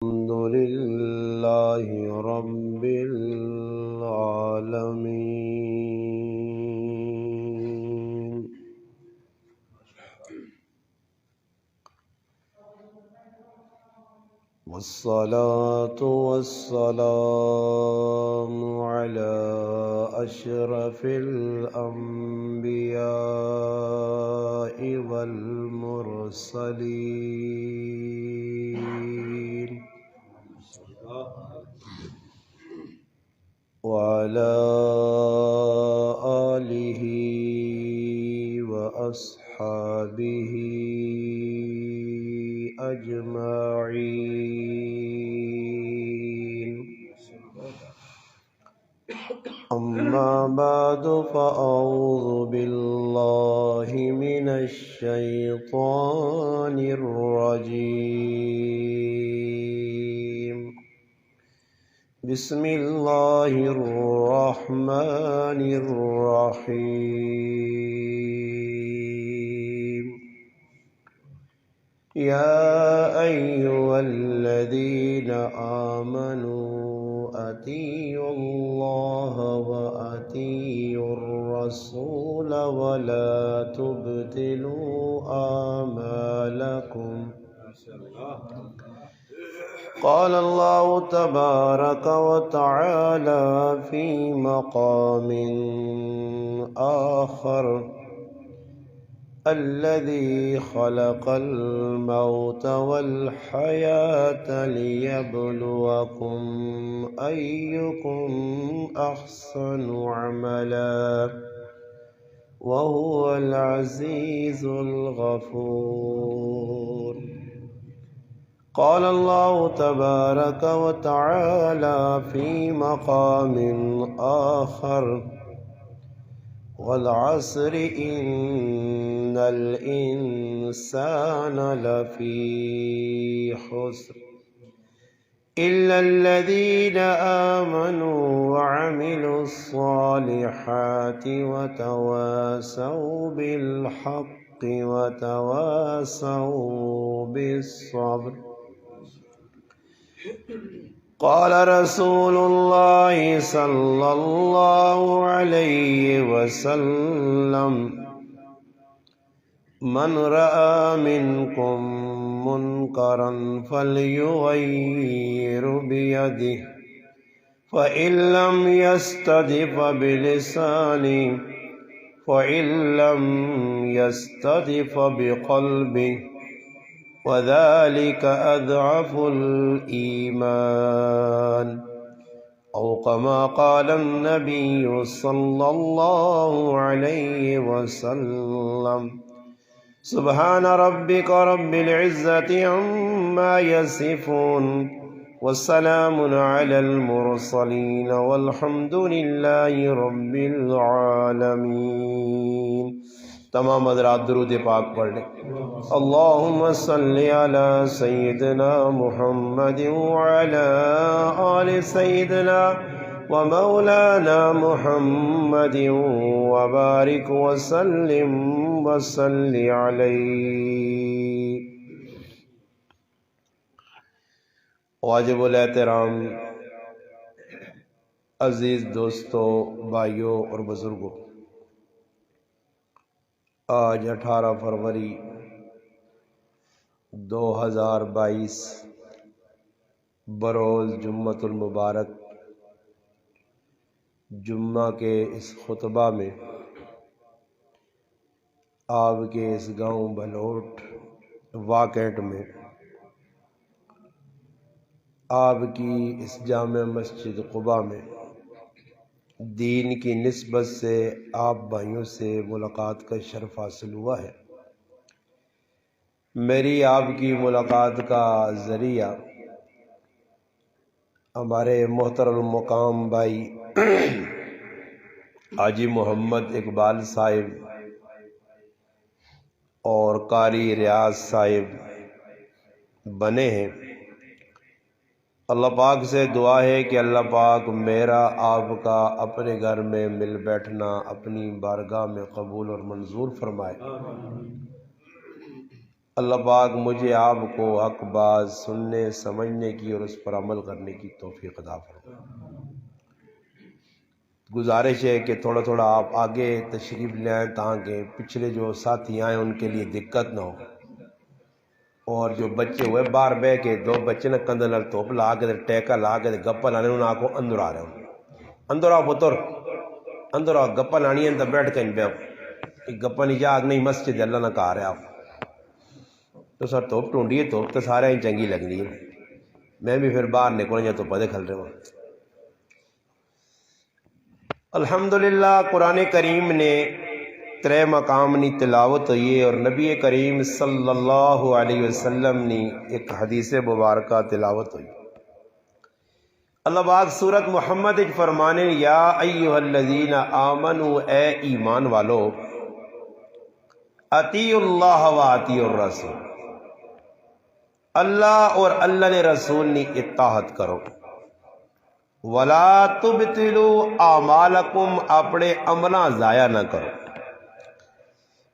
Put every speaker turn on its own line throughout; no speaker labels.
الحمد لله رب العالمين والصلاة والسلام على أشرف الأنبياء والمرسلين وعلى آله وأصحابه أجمعين. أما بعد فأعوذ بالله من الشيطان الرجيم. بسم الله الرحمن الرحيم. يا أيها الذين آمنوا أطيعوا الله وأطيعوا الرسول ولا تبطلوا أعمالكم. قال الله تبارك وتعالى في مقام آخر: الذي خلق الموت والحياة ليبلوكم أيكم أحسن عملا وهو العزيز الغفور. قال الله تبارك وتعالى في مقام آخر: والعصر إن الإنسان لفي خسر إلا الذين آمنوا وعملوا الصالحات وتواصوا بالحق وتواصوا بالصبر. قال رسول الله صلى الله عليه وسلم: من رأى منكم منكرا فليغير بيده فإن لم يستطع فبلسانه فإن لم يستطع بقلبه وذلك أضعف الإيمان، أو كما قال النبي صلى الله عليه وسلم. سبحان ربك رب العزة عما يصفون والسلام على المرسلين والحمد لله رب العالمين. تمام حضرات درود پاک پڑھ لیں. اللہم صلی علی سیدنا محمد وعلی آل سیدنا ومولانا محمد وبارک وسلم وصلی علیہ. واجب الاحترام عزیز دوستوں، بھائیوں اور بزرگوں، آج 18 فروری 2022 بروز جمعۃ المبارک جمعہ کے اس خطبہ میں آپ کے اس گاؤں بھلوٹ واکینٹ میں آپ کی اس جامع مسجد قباء میں دین کی نسبت سے آپ بھائیوں سے ملاقات کا شرف حاصل ہوا ہے. میری آپ کی ملاقات کا ذریعہ ہمارے محترم مقام بھائی حاجی محمد اقبال صاحب اور قاری ریاض صاحب بنے ہیں. اللہ پاک سے دعا ہے کہ اللہ پاک میرا آپ کا اپنے گھر میں مل بیٹھنا اپنی بارگاہ میں قبول اور منظور فرمائے. اللہ پاک مجھے آپ کو حق بات سننے سمجھنے کی اور اس پر عمل کرنے کی توفیق عطا فرمائے۔ گزارش ہے کہ تھوڑا تھوڑا آپ آگے تشریف لے آئیں تاکہ پچھلے جو ساتھی آئیں ان کے لیے دقت نہ ہو، اور جو بچے ہوئے باہر بہ کے دو بچے نے کندھے نال توپ لا کے ٹیکا لا کے گپا لانے انہوں کو اندر آ رہے ہوں اندر آؤ پتر اندر آؤ گپا لانی ہے بیٹھ کے بیو گپا نہیں جاگ نہیں مسجد اللہ نہ کہا رہے آپ تو سر توپ ٹونڈی ہے توپ تو سارے ہی چنگی لگنی ہے، میں بھی پھر باہر نکلوں یا تو پتے کھل رہے ہوں۔ الحمدللہ قرآن کریم نے ترے مقام نی تلاوت ہوئی ہے اور نبی کریم صلی اللہ علیہ وسلم نی ایک حدیث مبارکہ تلاوت ہوئی۔ اللہ پاک سورت محمد فرمانے یا ایہا الذین آمنوا اے ایمان والو اطیعوا اللہ و اطیعوا الرسول، اللہ اور اللہ نے رسول نے اطاعت کرو، ولا تبطلوا اعمالکم اپنے عملہ ضائع نہ کرو۔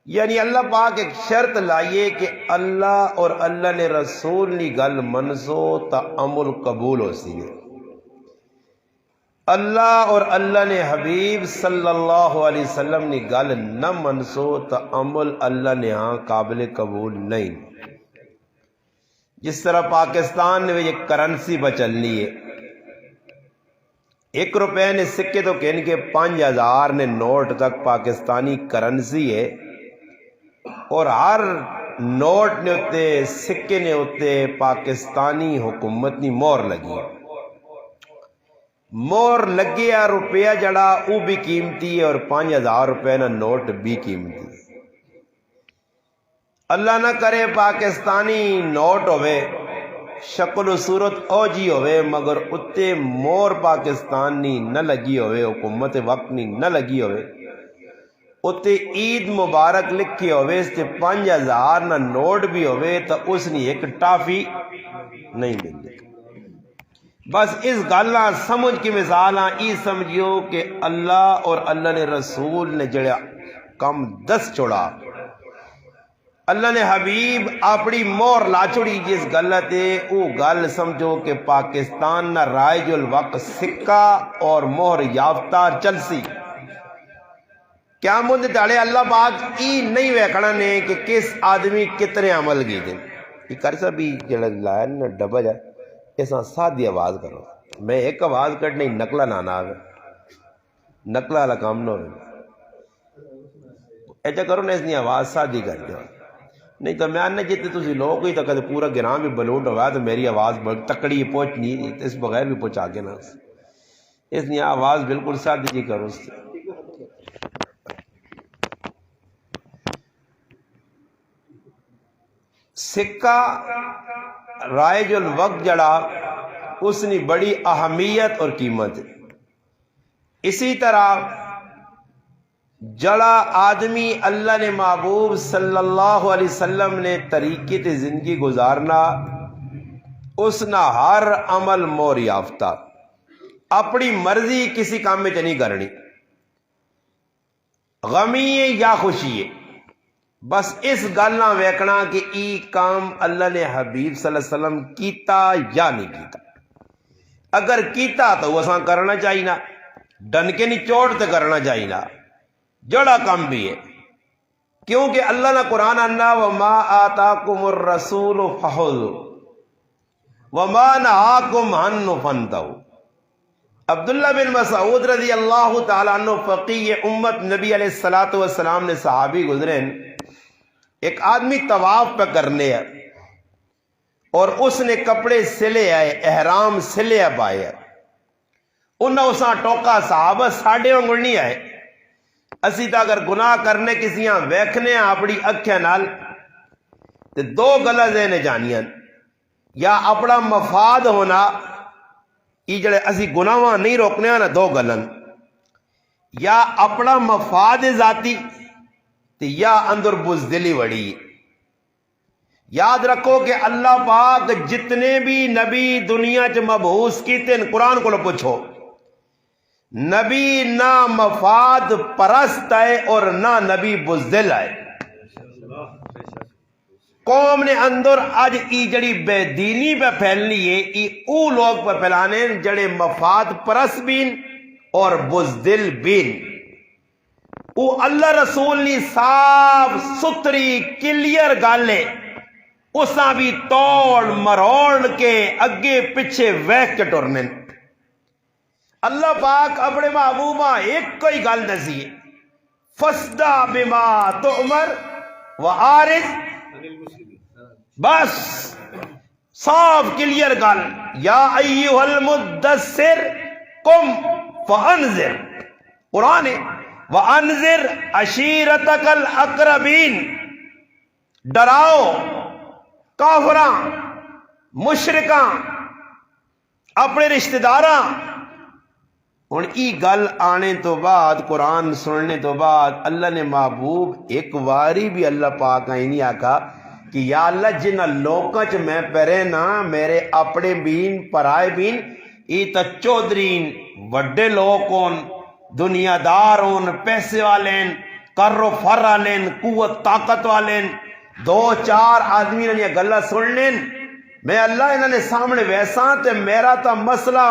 یعنی اللہ پاک ایک شرط لائیے کہ اللہ اور اللہ نے رسول نی گل منسو تا عمل قبول ہو سی، اللہ اور اللہ نے حبیب صلی اللہ علیہ وسلم نی گل نہ منسو تا عمل اللہ نے ہاں قابل قبول نہیں۔ جس طرح پاکستان میں یہ کرنسی بچلنی ہے، 1 روپے نے سکے تو کہن کے 5000 نے نوٹ تک پاکستانی کرنسی ہے، اور ہر نوٹ نے ہوتے سکے نے ہوتے پاکستانی حکومت نی مور لگی، مور لگیا روپیہ جڑا وہ بھی قیمتی ہے اور 5000 روپے نا نوٹ بھی قیمتی ہے۔ اللہ نہ کرے پاکستانی نوٹ ہوئے شکل و صورت او جی ہوئے مگر اتے مور پاکستانی نہ لگی ہوئے، حکومت وقت نی نہ لگی ہوئے، اتے عید مبارک لکھی ہوئے، اس تے 5000 نہ نوٹ بھی ہوئے تو اس نے ایک ٹافی نہیں ملتی۔ بس اس گالاں سمجھ کی مثالاں ای سمجھیو کہ اللہ اور اللہ نے رسول نے جڑا کم دس چھوڑا، اللہ نے حبیب اپنی مور لا چھوڑی جس گلت ہے وہ گل سمجھو کہ پاکستان نہ رائج الوقت سکہ اور مہر یافتہ چلسی۔ کیا مند تاڑے اللہ پاک ای نہیں ویکھنا نے کہ کس آدمی کتنے عمل کی دیں، یہ کر سا بھی جڑا لایا نا ڈبا جا ایسا سادھی آواز کرو، میں ایک آواز کٹنے نقلہ نہ آوے، نقلہ والا کام نہ ہوئے، ایسا کرو نا اس نے آواز سادھی کر دیا، نہیں تو میں آنے جیتے تسی لوگ ہی تو کہتے پورا گرام بھی بلوٹ ہوا تو میری آواز تکڑی پہنچ نہیں، اس بغیر بھی پہنچا کے نا اس نے آواز بالکل سادھی جی کرو۔ سکہ رائج الوقت جڑا اس نے بڑی اہمیت اور قیمت ہے۔ اسی طرح جڑا آدمی اللہ نے محبوب صلی اللہ علیہ وسلم نے طریقے تے زندگی گزارنا، اس نہ ہر عمل مور یافتہ، اپنی مرضی کسی کام میں نہیں کرنی، غمی ہے یا خوشی ہے، بس اس گل نہ ویکھنا کہ ای کام اللہ نے حبیب صلی اللہ علیہ وسلم کیتا یا نہیں کیتا، اگر کیتا تو وہ اساں کرنا چاہیے نا، ڈنکے نہیں چوٹ تے کرنا چاہیے نا، جڑا کم بھی ہے، کیونکہ اللہ نے قرآن انا وما آتاکم الرسول فخذوا وما نہاکم عنہ فانتہوا۔ عبداللہ بن مسعود رضی اللہ تعالیٰ عنہ فقیہ امت نبی علیہ الصلوۃ والسلام نے صحابی گزرے، ایک آدمی طواف پہ کرنے ہے اور اس نے کپڑے سلے آئے، احرام سلے پائے، انہوں اساں ٹوکا صحابہ ساڑھے وانگڑ نہیں آئے، اسی تا اگر گناہ کرنے کسیاں ویکھنے اپنی اکھیاں نال تے دو گلاں ذہن جانیاں، یا اپنا مفاد ہونا، یہ جڑے اسی گناہاں نہیں روکنے نا دو گلاں، یا اپنا مفاد ذاتی تے یا اندر بزدلی وڑی۔ یاد رکھو کہ اللہ پاک جتنے بھی نبی دنیا چ مبعوث کیتے قرآن کو پوچھو، نبی نہ مفاد پرست ہے اور نہ نبی بزدل ہے، قوم نے اندر اج ای جڑی بے دینی پہ پھیلنی ہے ای او لوگ پہ پھیلانے جڑے مفاد پرست بین اور بزدل بین. او اللہ رسول نے صاف ستری کلیئر گالے اساں بھی توڑ مروڑ کے اگے پیچھے ویک کے ٹرنے. اللہ پاک اپنے محبوبہ ایک کوئی گل دسی فصدع بما تؤمر وعارض، بس صاف کلیئر گل. یا ایھا المدثر قم فانذر، قرآن وانذر عشیرتک الاقربین، ڈراؤ کافراں مشرکاں اپنے رشتہ داراں. ہن ای گل آنے تو بعد قرآن سننے تو بعد اللہ نے محبوب ایک واری بھی اللہ پاک آئی نہیں آکھا کہ یا اللہ جنہ لوکاں چ میں پرے نا میرے اپنے بین پرائے بین ای تا چودرین وڈے لوگ ہون، دنیا دار ہون، پیسے والین، کر و فر والین، قوت طاقت والین، دو چار آدمی نے یہ گلہ سن لین، میں اللہ انہوں نے سامنے ویسا تے میرا تا مسئلہ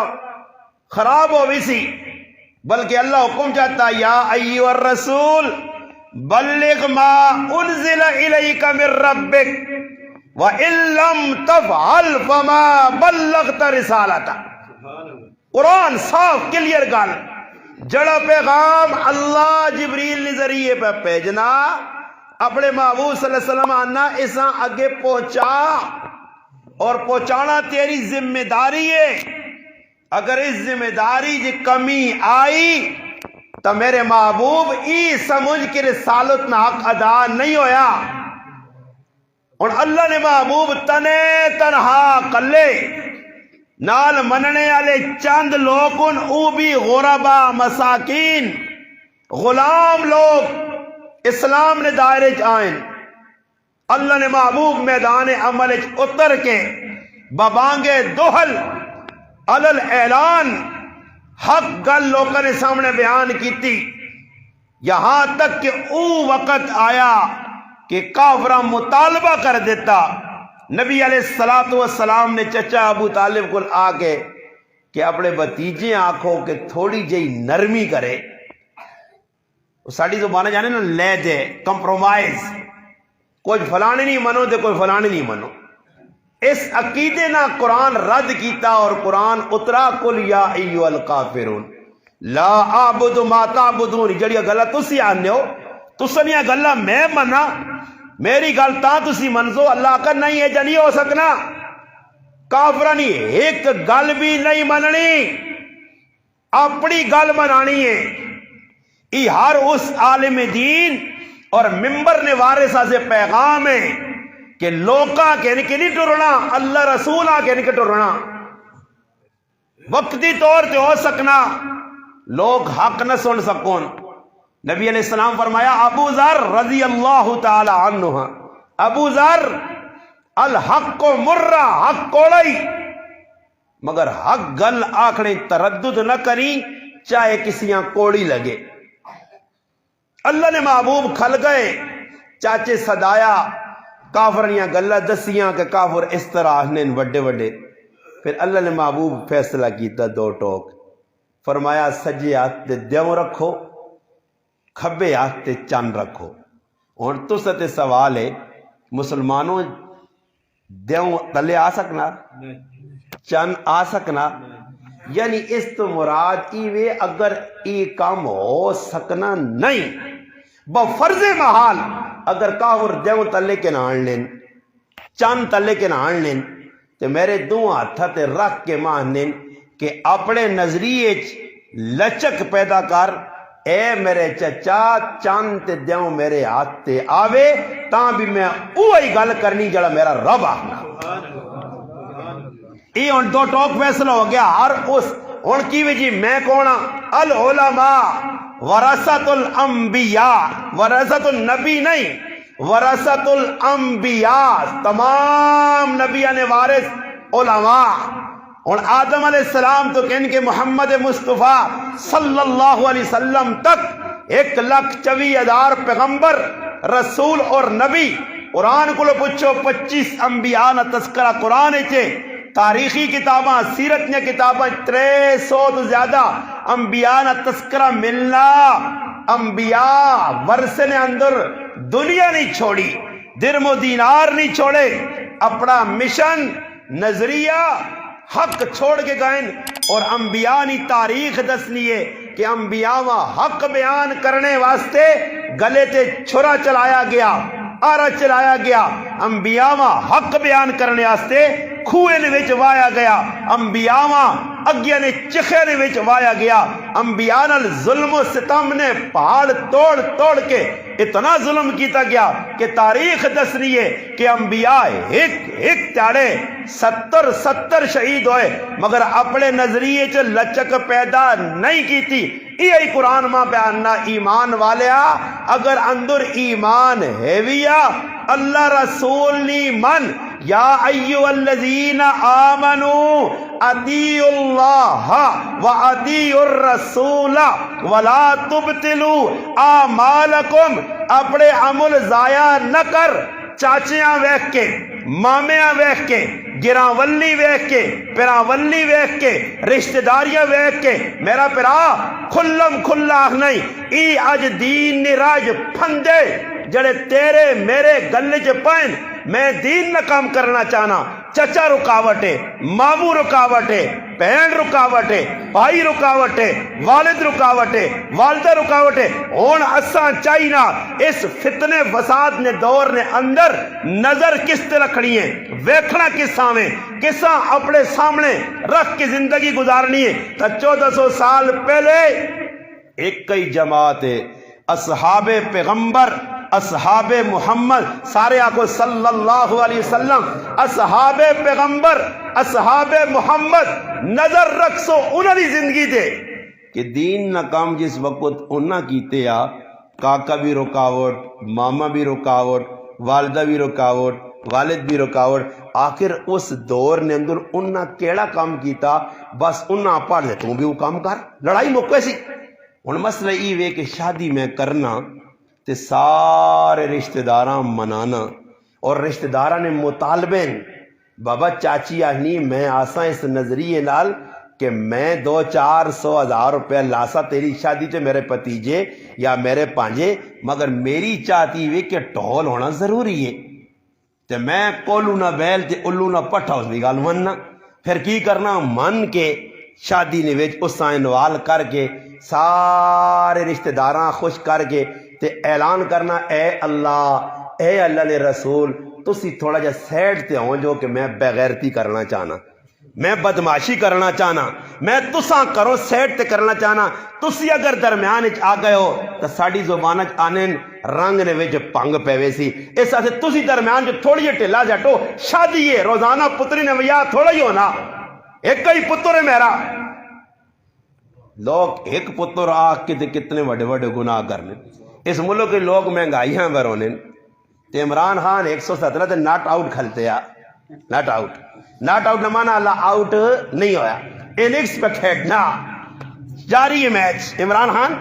خراب ہو بھی سی. بلکہ اللہ حکم چاہتا یا ایھا الرسول بلغ ما انزل الیک من ربک وان لم تفعل فما بلغت رسالتہ. قرآن صاف کلیئر گل، جڑا پیغام اللہ جبریل نے ذریعے پہ بھیجنا اپنے محبوب صلی اللہ علیہ وسلم آنا اساں اگے پہنچا، اور پہنچانا تیری ذمہ داری ہے. اگر اس ذمہ داری جی کمی آئی تو میرے محبوب ای سمجھ کے رسالت نہ حق ادا نہیں ہویا. اور اللہ نے محبوب تنے تنہا کلے نال مننے والے چند لوگن او بھی غربا مساکین غلام لوگ اسلام نے دائرے آئیں. اللہ نے محبوب میدان عمل اتر کے ببانگے دوہل علل اعلان حق گل لوگوں نے سامنے بیان کیتی، یہاں تک کہ او وقت آیا کہ کافراں مطالبہ کر دیتا. نبی علیہ السلام نے چچا ابو طالب کو آ کے کہ اپنے بتیجے آنکھوں کہ تھوڑی جئی نرمی کرے، ساڑی زبانہ جانے نا لے دے کمپرومائز، کوئی فلانے نہیں منو دے کوئی فلانے نہیں منو. اس عقیدے نہ قرآن رد کیتا اور قرآن اترا قل یا ایھا الکافرون لا اعبد ما تعبدون. جڑی گلا تسی آنے ہو تسنیاں گلا میں منا، میری گل تا تسی منزو. اللہ کا نہیں ہے جنی ہو سکنا، کافرانی ایک گل بھی نہیں مننی، اپنی گل منانی ہے. ای ہر اس عالم دین اور ممبر نے وارثہ سے پیغام ہے کہ لوکاں کے نہیں ٹرنا، اللہ رسول کے نہیں ٹرنا. وقتی طور تے ہو سکنا لوگ حق نہ سن سکون. نبی علیہ السلام فرمایا ابو ذر رضی اللہ تعالی عنہ، ابو ذر الحق مرہ، حق کوڑائی مگر حق گل آکھنے تردد نہ کری چاہے کسیاں کوڑی لگے. اللہ نے محبوب کھل گئے، چاچے صدایا کافرنیاں گلہ دسیاں کہ کافر اس طرح آہنین وڈے وڈے. پھر اللہ نے محبوب فیصلہ کیتا دو ٹوک، فرمایا سجے ہاتھ تے دیوں رکھو، کھبے ہاتھ تے چن رکھو. اور تو تے سوال ہے مسلمانوں دیوں تلے آ سکنا، چن آ سکنا؟ یعنی اس تو مراد ایوے اگر ای کام ہو سکنا نہیں بفرض محال اگر کافر دیوں تلے کے نہ لین چند تلے کے نہ لین تو میرے دو ہاتھا تے رکھ کے مانن کہ اپنے نظریے لچک پیدا کر، اے میرے چچا چند تے دیوں میرے ہاتھ تے آوے تاں بھی میں اوہی گل کرنی جڑا میرا رب آنا. یہ ہن دو ٹوک فیصلہ ہو گیا. ہر اس ہن کی وجہ میں کونا العلماء ورثۃ الانبیاء، ورثۃ النبی نہیں ورثۃ الانبیاء، تمام نبیان نے وارث علماء. اور آدم علیہ السلام تو کہن کے محمد مصطفیٰ صلی اللہ علیہ وسلم تک 1,24,000 پیغمبر رسول اور نبی
قرآن کو پوچھو 25 انبیاء نا تذکرہ قرآن چے تاریخی کتاباں سیرت نے کتاباں 300 تو زیادہ انبیاء نا تذکرہ ملنا. انبیاء ورثے نے اندر دنیا نہیں چھوڑی، درم و دینار نہیں چھوڑے، اپنا مشن نظریہ حق چھوڑ کے گئے. اور انبیاء نے تاریخ دسنی ہے کہ انبیاء حق بیان کرنے واسطے گلے تے چھرا چلایا گیا، آرا چلایا گیا. انبیاء حق بیان کرنے واسطے کھوئے نے وچ وایا گیا، انبیاء اگیا نے چخے نے وچ وایا گیا. انبیاء نال ظلم و ستم نے پہاڑ توڑ توڑ کے اتنا ظلم کیتا گیا کہ تاریخ دسنی ہے کہ انبیاء ایک تیاڑے 70 شہید ہوئے مگر اپنے نظریے چ لچک پیدا نہیں کیتی. یہی قرآن ماں بیاننا ایمان والیا اگر اندر ایمان ہے ویا اللہ رسول نی من یا ایھا الذین آمنوا اطیعوا اللہ و اطیعوا الرسول ولا تبطلوا اعمالکم. اپنے عمل ضائع نہ کر، چاچیاں ویکھ کے، مامیاں ویکھ کے، گراں ولی ویکھ کے، پیراں ولی ویکھ کے، رشتہ داریاں ویکھ کے میرا پیرا کھلم کھلا نہیں. ای اج دین نی راج پھندے جڑے تیرے میرے گلے چ پائن. میں دین نہ کام کرنا چاہنا، چچا رکاوٹ ہے، مامو رکاوٹ ہے، بہن رکاوٹ ہے، بھائی رکاوٹ ہے، والد رکاوٹ ہے، والدہ رکاوٹ ہے. ہن اساں چاہینا اس فتنے فساد نے دور نے اندر نظر کس تے رکھنی ہے، ویکھنا کس سامنے، کساں اپنے سامنے رکھ کے زندگی گزارنی ہے. تا 1400 سال پہلے ایک ہی جماعت ہے، اصحاب پیغمبر، اصحاب محمد، سارے آکو صلی اللہ علیہ وسلم، اصحاب پیغمبر، اصحاب محمد. نظر رکھ سو انہوں نے زندگی دے کہ دین نہ کام جس وقت انہاں کیتے آ، کاکا بھی رکاوٹ، ماما بھی رکاوٹ، والدہ بھی رکاوٹ، والد بھی رکاوٹ. آخر اس دور نے اندر انہاں کیڑا کام کیتا، بس انہاں پڑھ دے تو بھی وہ کام کر، لڑائی موقع سی. ہن مسئلہ یہ وے کہ شادی میں کرنا تے سارے رشتہ داراں منانا اور رشتہ داراں نے مطالبے بابا چاچی آہنی میں آساں اس نظریے نال کہ میں 200-400 روپے لاسا تیری شادی تے میرے پتیجے یا میرے پانجے، مگر میری چاہتی ہوئی کہ ٹول ہونا ضروری ہے. تے میں کولو نہ بیل تے الو نہ پٹھا اس بھی گال مننا. پھر کی کرنا من کے شادی نے وچ اس انوال کر کے سارے رشتہ داراں خوش کر کے تے اعلان کرنا اے اللہ نے رسول تسی تھوڑا جا سیڈ تے ہوں جو کہ میں بغیرتی کرنا چاہنا، میں بدماشی کرنا چاہنا، میں تساں کرو سیڈ تے کرنا چاہنا. تسی اگر درمیان آ گئے ہو تو ساڑی زبان آنے رنگ نے وچ پنگ پیوے سی. اس واسطے تسی درمیان جو تھوڑی جی ٹھلا جٹو، شادی ہے روزانہ پتری نے ویا تھوڑا ہی ہونا، ایک ہی پتر ہے میرا. لوگ ایک پتر آ کے کتنے بڑے بڑے گناہ کرنے. اس ملک کے لوگ مہنگائیاں برونے. عمران خان 117 تے ناٹ آؤٹ کھلتے آ، ناٹ آؤٹ نہ مانا اللہ آؤٹ نہیں ہویا، اننگس پہ کھیڑنا جاری ہے میچ. عمران خان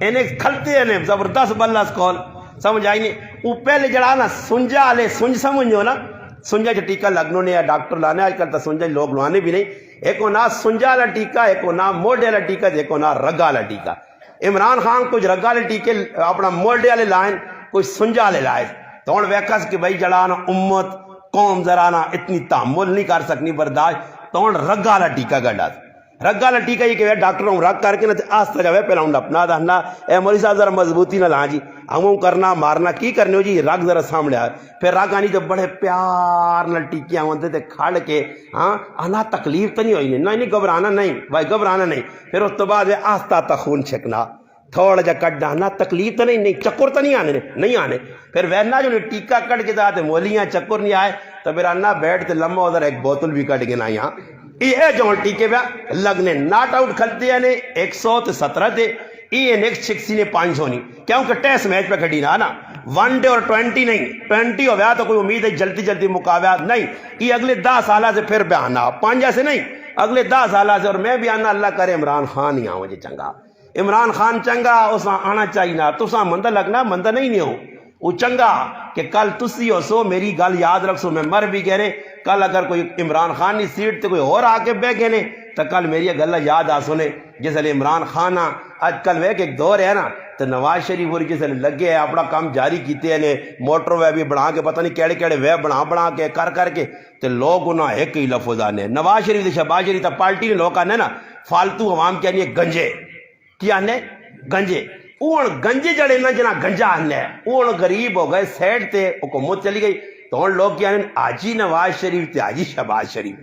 اننگس کھلتے ہیں زبردست بلہ سکول سمجھ آئی نہیں. وہ پہلے جڑا نا سنجا لے سنج سمجھو نا، سنجا جو ٹیکہ لگنو نے یا ڈاکٹر لانے آج کل تو سنجا لوگ لوانے بھی نہیں. ایک نا سنجا والا ٹیکہ، ایک نا موڈے والا ٹیکہ، ایک نا رگا والا ٹیکہ. عمران خان کچھ رگا والے ٹیکے اپنا موڈے والے لائن، کچھ سنجا والے لائے. تو ہوں ویکھس کہ بھائی جڑا نا امت قوم ذرا نا اتنی تحمل نہیں کر سکنی برداشت، تو ہوں رگا والا ٹیکہ گڈا. رگا والا ٹیکہ یہ کہ ڈاکٹر ہوں رگ کر کے نا آستہ جاوے پہلا ہوں اپنا دہنا اے مولی صاحب ذرا مضبوطی نہ لاں جی، ہم کرنا مارنا کی کرنے ہو جی، رگ ذرا سامنے آئے. پھر رگ آنی تو بڑے پیار نہ ٹیکیاں ہوتے تھے کھڑ کے، ہاں آنا تکلیف تو نہیں ہوئی نہیں گھبرانا نہیں بھائی گھبرانا نہیں. پھر اس تو بعد آستہ آستہ خون چھکنا، تھوڑا جا کٹ ڈانا، تکلیف تو نہیں چکر تو نہیں آنے. پھر وینا جو ٹیکہ کٹ کے داتے مولیاں چکر نہیں آئے تو پھر آنا بیٹھ تے لمبا ادھر ایک بوتل بھی کٹ کے نہ یہاں یہ جو ٹیکے پہ لگنے. ناٹ آؤٹ کھلتے ہیں 117 دے یہ نیکسٹ 60 نے 500 نہیں، کیونکہ ٹیسٹ میچ پہ کھڑی نا 1 ڈے اور 20 نہیں، 20 ہو گیا تو کوئی امید ہے جلدی جلدی مقابلہ نہیں. یہ اگلے 10 سالہ سے پھر پہ آنا 5 سے نہیں، اگلے 10 سالہ سے. اور میں بھی آنا اللہ کرے عمران خان ہی آؤں جی چنگا، عمران خان چنگا اس آنا چاہیے نا. تساں مندہ لگنا مندہ نہیں ہو، وہ چنگا کہ کل تسی ہو سو میری گل یاد رکھ سو میں مر بھی گئے نے کل اگر کوئی عمران خان کی سیٹ تے کوئی اور آ کے بہ گئے نے تو کل میری گل یاد آ سونے جس ویلے عمران خان اج کل وے کہ ایک دور ہے نا تو نواز شریف اور جس ویلے لگے ہے اپنا کام جاری کیتے ہیں موٹر وے بھی بنا کے پتہ نہیں کہڑے کہڑے وے بنا کے کر کے تو لوگ انہاں ایک ہی لفظ آنے نواز شریف تے شہباز شریف تے پارٹی نے لوگ آنے نا فالتو عوام کہنی ہے گنجے کی آنے گنجے اون گنجے جڑے نا جنا گنجا آنے اون غریب ہو گئے سیڈ تے حکومت چلی گئی تو ان لوگ کیا آجی نواز شریف تے آجی شہباز شریف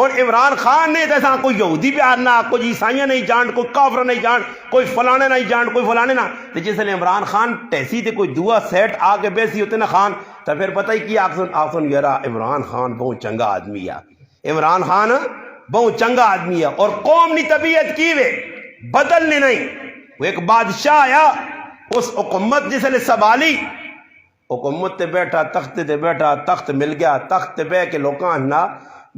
اور عمران خان نے جیسا کوئی یہودی پیار نہ کوئی عیسائیاں نہیں جان کوئی کافر نہیں جان کوئی فلانے نہیں جان کوئی فلانے نہ تو جس نے عمران خان ٹیسی تے کوئی دعا سیٹ آ کے بیسی ہوتے نا خان تو پھر پتہ ہی کی آخسن یارا عمران خان بہت چنگا آدمی ہے عمران خان بہت چنگا آدمی ہے اور قوم نی طبیعت کی وے بدلنے نہیں وہ ایک بادشاہ آیا اس حکومت جس نے سنبھالی حکومت تے بیٹھا تخت مل گیا تخت تے بہ کے لوکاں نا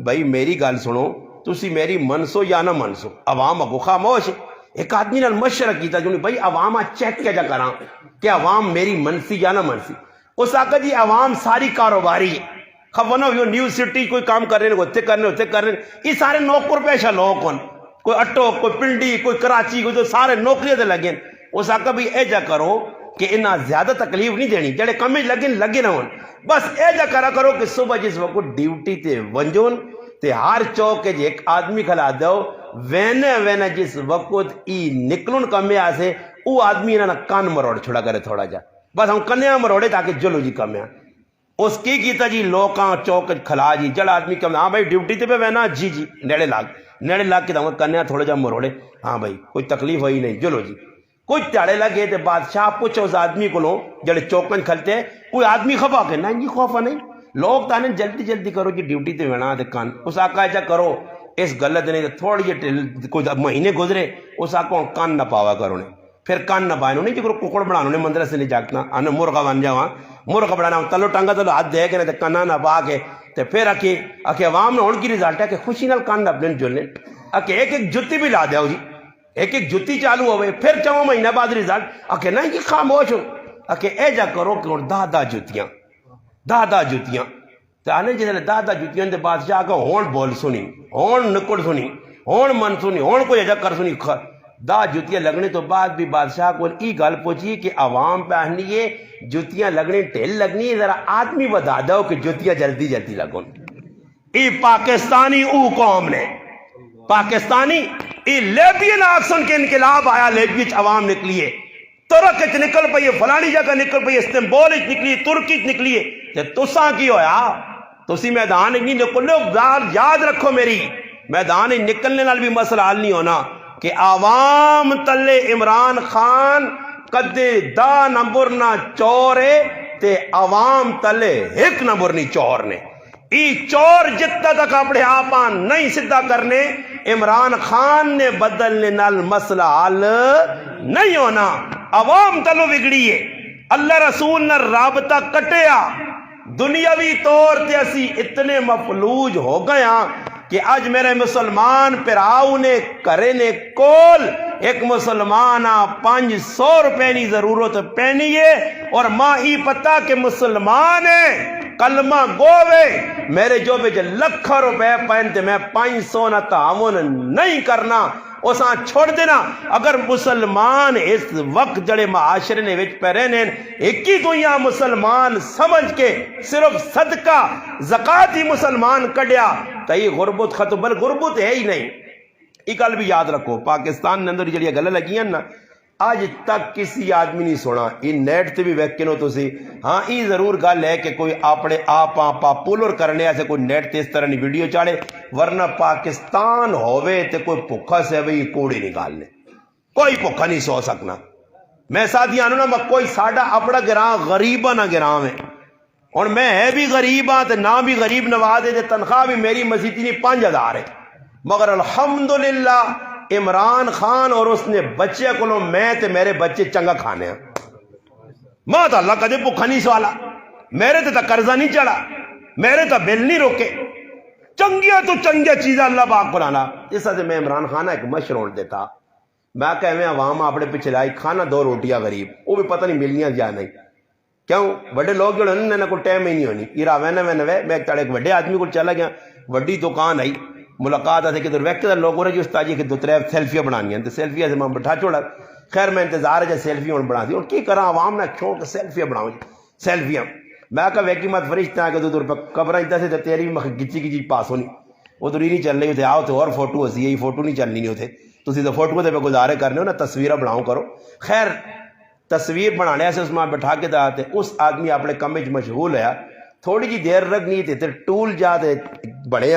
بھائی میری گل سنو تسی میری منسو یا نہ منسو عوام اگو خاموش ایک آدمی نے مشورہ کیتا جو بھائی عوام چیک کیا جا کراں کہ عوام میری منسی یا نہ منسی اس آقا جی عوام ساری کاروباری ہے خبرنا یہ نیو سٹی کوئی کام کر رہے ہیں ہوتے کر رہے ہیں یہ سارے نوکر پیشہ لوگ کون کوئی اٹو کوئی پنڈی کوئی کراچی کوئی تو سارے نوکریاں تے لگے اس آقا بھی اے جا کرو کہ انہاں زیادہ تکلیف نہیں دینی جڑے کم لگے نہ ہون بس اے جا کرو کہ صبح جس وقت ڈیوٹی تے ونجون تے ہر چوک جے ایک آدمی کھلا دو وینے جس وقت ای نکلن کمے آسے او آدمی انہاں کان مروڑ چھوڑا کرے تھوڑا جا بس ہم کنیاں مروڑے تاکہ جلو جی کمے اس کی کیتا جی لوکاں چوک کھلا جی جڑا آدمی کم ہاں بھائی ڈیوٹی تے پہ وینا جی نیڑے لاگ کے داؤں کنیاں تھوڑا جا مروڑے ہاں بھائی کوئی تکلیف ہوئی نہیں جلو جی کوئی تیڑے لگے تے بادشاہ پوچھو اس آدمی کو لوں جڑے چوکن کھلتے کوئی آدمی خفا کے نہیں جی خوفا نہیں لوگ تانے جلدی کرو جی ڈیوٹی تے وینا تے کان اس آقا ایجا کرو اس غلط نہیں تھوڑی جی کوئی مہینے گزرے اس آقا کان نہ پاوا کرو نے پھر کان نہ پائے نہیں جو ککڑ بنانا نے مندر سے نہیں جاگنا آنے مرغا بن جاواں مرغا بنانا تلو ٹانگا تلو ہاتھ دے کے تے کانا نہ پا کے تے پھر آکے عوام نے ہون کی رزلٹ ہے کہ خوشی نال کان نہ اپنے جلنے آکے ایک جتی بھی لا دیاؤ جی ایک جتی چالو ہوئے پھر 4 مہینہ بعد رزلٹ نہیں جی خاموش ہو اے جا کرو کہ دادا جتیاں تو آنے جیسے دادا جتیاں دے بادشاہ کا ہون بول سنی ہون نکڑ سنی ہون من سنی ہون کوئی ایجا کر سنی دا جتیاں لگنے تو بعد بھی بادشاہ کو ای گل پوچھی کہ عوام پہنی ہے جتیاں لگنے ٹھیل لگنی ہے ذرا آدمی بتا دو کہ جتیاں جلدی لگن ای پاکستانی او قوم نے پاکستانی ای لیبین آکسن کے انقلاب آیا لیبیچ عوام نکلیے ترک نکل پئیے فلانی جگہ نکل پئیے استنبول نکلی ترکی نکلیے تے تساں کی ہویا تسی میدان نہیں نکلو یاد رکھو میری میدان نکلنے نال بھی مسئلہ حل نہیں ہونا کہ عوام تلے عمران خان کدے دا نمبر نہ چورے تے عوام تلے 1 نمبر نہیں چور نے ای چور جتنا تک اپنے آپاں نہیں سدھا کرنے عمران خان نے بدلنے نال مسئلہ حل نہیں ہونا عوام تلو بگڑیے اللہ رسول نے رابطہ کٹیا دنیاوی طور تے اسی اتنے مفلوج ہو گیا کہ آج میرے مسلمان پراؤ نے کرے نے کول ایک مسلمان 500 روپے نی ضرورت پینی ہے اور ماں ہی پتا کہ مسلمان ہے کلمہ گووے میرے جو بے لکھا روپے پہنتے میں 500 نہ تعاون نہیں کرنا اساں چھوڑ دینا اگر مسلمان اس وقت جڑے معاشرے نے وچ پہ رہنے ایک ہی دنیا مسلمان سمجھ کے صرف صدقہ زکات ہی مسلمان کڈیا تو یہ غربت ختم بل غربت ہے ہی نہیں یہ گل بھی یاد رکھو پاکستان نے اندر جڑی گل لگی ہیں نا آج تک کسی آدمی نہیں سنا یہ نیٹ تے بھی ویکھنو تسی ہاں یہ ضرور گل ہے کہ کوئی اپنے آپ پاپولر کرنے ایسے کوئی نیٹ تے اس طرح نہیں ویڈیو چاڑے ورنہ پاکستان ہوئے تے کوئی بھکھا سے بھی کوڑی نکالنے کوئی بھکھا نہیں سو سکنا میں ساتھی آنو نا کوئی ساڈا اپنا گراں غریبہ نہ گراں میں اور میں ہے بھی غریب ہاں تے نہ بھی غریب نوازے تے تنخواہ بھی میری مسیتی نہیں 5000 ہے مگر الحمدللہ عمران خان اور اس نے بچے کو میں تے میرے بچے چنگا کھانے ہیں ماں تو اللہ کدے بھکھا نہیں سوالا میرے تے قرضہ نہیں چڑھا میرے تے بل نہیں روکے چنگیا تو چنگیا چیزیں اللہ پاک بنانا اس سے میں عمران خان ایک مشروع دیتا میں کہ میں عوام اپنے پیچھے لائی کھانا 2 روٹیاں غریب وہ بھی پتہ نہیں ملنیاں یا نہیں
کیوں بڑے لوگ جو انہوں کو ٹائم ہی نہیں ہونی یہ راوے میں ایک ایک بڑے آدمی کو چلا گیا وڈی دکان آئی ملاقات آتے کہ ویک لوگ ہو رہے جو استاجی کہ 2-3 سیلفیاں بنانی ہیں سیلفیاں سے میں بٹھا چھوڑا خیر میں انتظار ہے جب سیلفیاں بنا دی اور کی کرا عوام نے کیوں کہ سیلفیاں بناؤں سیلفیاں میں کہا ویکی مت فرشتہ ہے کہ 2 روپے قبریں اتنا سے تیری گچی کی چیز پاس ہونی وہ تو نہیں چل رہی ہوتے آؤ تو اور فوٹو ہوتی ہے یہ فوٹو نہیں چلنی نہیں ہوتے تسی تو فوٹو پہ گزارے کرنے ہو نا تصویریں بناؤ کرو خیر تصویر بنانے سے اس میں بٹھا کے داتے اس آدمی اپنے کم وچ مشغول ہے تھوڑی جی دیر رکھنی تے ٹول جاتے بڑے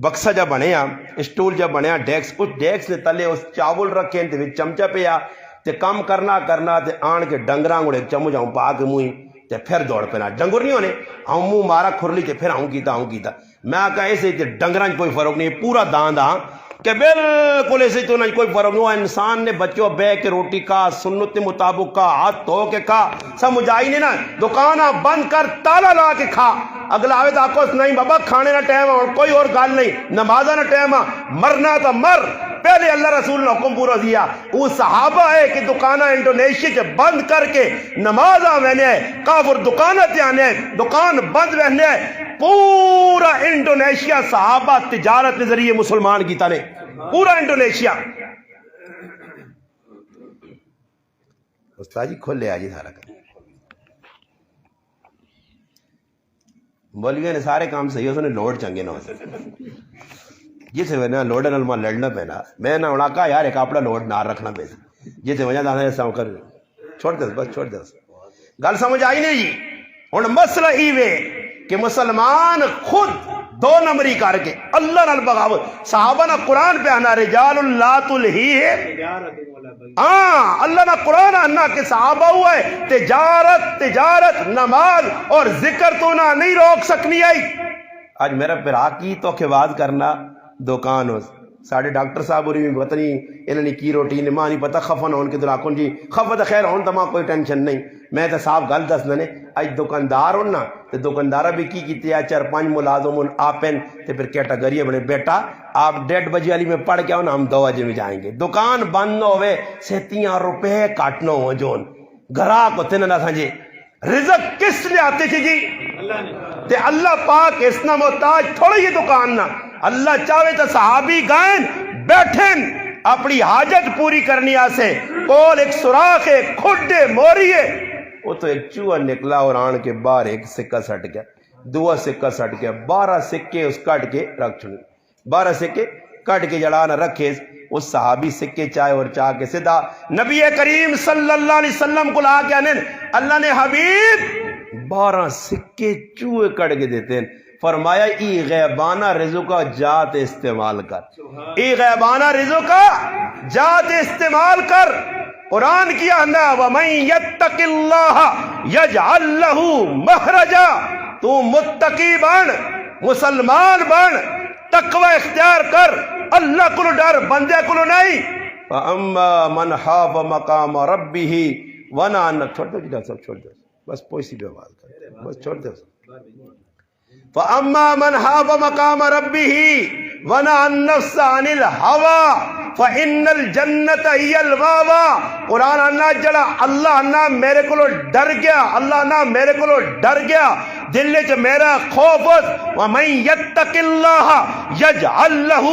بکسا جا بنے اسٹول جا بنے ڈیکس اس ڈیکس نے تلے اس چاول رکھے تے چمچا پیا تے کام کرنا تے آن کے ڈنگراں گڑے چمچ آؤں پا کے منہ تے پھر دوڑ پینا ڈنگر نہیں ہونے آؤں منہ مارا کھرلی تے پھر آؤں کیتا میں کہا ایسے تے ڈنگراں کوئی فرق نہیں پورا دان کہ بالکل ایسے تو نہ کوئی فرق نہیں انسان نے بچوں بے کے روٹی کا سنت مطابق کا ہاتھ دھو کے کھا سمجھ آئی نہیں نا دکانہ بند کر تالا لا کے کھا اگلا آوے تو آکو نہیں بابا کھانے نہ ٹائم ہے کوئی اور گال نہیں نمازہ نہ ٹائم ہے مرنا تو مر پہلے اللہ رسول نے حکم پورا دیا وہ صحابہ ہے کہ دکانہ انڈونیشیا سے بند کر کے نمازہ وہنے کافر دکانہ تیانے دکان بند وہنے پورا انڈونیشیا صحابہ تجارت کے ذریعے مسلمان کی تانے پورا انڈونیشیا استاد جی کھول لے آجی سارا کام مولویوں نے سارے کام صحیح ہو سنے لوڈ چنگے نہ ہو سکتے جسے وجہ لوڈ نال ماں لڑنا پینا میں نہ ہونا کہا یار ایک اپنا لوڈ نہ رکھنا پیسا جسے وجہ دانا ایسا کر چھوڑ دے بس چھوڑ دے گل سمجھ آئی نہیں جی ہن مسئلہ ای وے کہ مسلمان خود 2 نمبری کر کے اللہ نال بغاوت صحابہ نہ قرآن پہ آنا رجال اللہ تلہی ہے اللہ نہ قرآن آنا کہ صحابہ ہوئے تجارت نماز اور ذکر تو نہ نہیں روک سکنی آئی آج میرا پھرا کی تو کہ بات کرنا دکان ہو ساڑھے ڈاکٹر صاحب ہوئی بھی پتہ نہیں انہوں نے کی روٹی نے ماں نہیں پتہ خفن ہون کے دلاکن جی خفت خیر ہون تمہاں کوئی ٹینشن نہیں میں تو صاحب گل دس دنے آج دکاندار ہوں نا تو دکاندارہ بھی کی ہے 4-5 ملازم آپن تو پھر کیٹاگری بنے بیٹا آپ 1:30 بجے والی میں پڑھ کے آؤ نا ہم 2 بجے میں جائیں گے دکان بند نہ ہوئے 3 روپے کاٹنا ہو جون گھرا کو تین نہ سمجھے رزق کس لیے آتے تھے جی تے اللہ پاک اس نہ محتاج تھوڑی یہ دکان نہ اللہ چاہے تو صحابی گائن بیٹھیں اپنی حاجت پوری کرنی آسے کول ایک سراخ ہے کھڈے موری ہے وہ تو ایک چوہا نکلا اور آن کے باہر ایک سکہ سٹ گیا 2 سکہ سٹ گیا 12 سکے اس کٹ کے رکھ چھوڑی 12 سکے کٹ کے جڑانا رکھے اس صحابی سکے چائے اور چاہ کے صدا نبی کریم صلی اللہ علیہ وسلم کو لا کے آنے اللہ نے حبیب 12 سکے چوہے کٹ کے دیتے ہیں فرمایا ای غیبانہ رزق کا جات استعمال کر ای غیبانہ رزق کا جات استعمال کر قرآن کیا نا وَمَن يَتَّقِ اللَّهَ يَجْعَلْ لَهُ مَخْرَجًا تو متقی بن مسلمان بن تقوی اختیار کر اللہ کو ڈر بندے کو نہیں فَأَمَّا مَنْ خَافَ مَقَامَ رَبِّهِ وَنَهَا چھوڑ دو جی سب چھوڑ دو بس پوسی پہ بات کر بس چھوڑ دو فَأَمَّا مَنْ خَافَ مَقَامَ رَبِّهِ وَنَهَا النَّفْسَ عَنِ الْهَوَىٰ فَإِنَّ الْجَنَّةَ هِيَ الْمَأْوَىٰ قرآن انا جڑا اللہ انا میرے کو ڈر گیا اللہ انا میرے کو ڈر گیا دل چ میرا خوف وَمَن يَتَّقِ اللَّهَ يَجْعَلْ لَهُ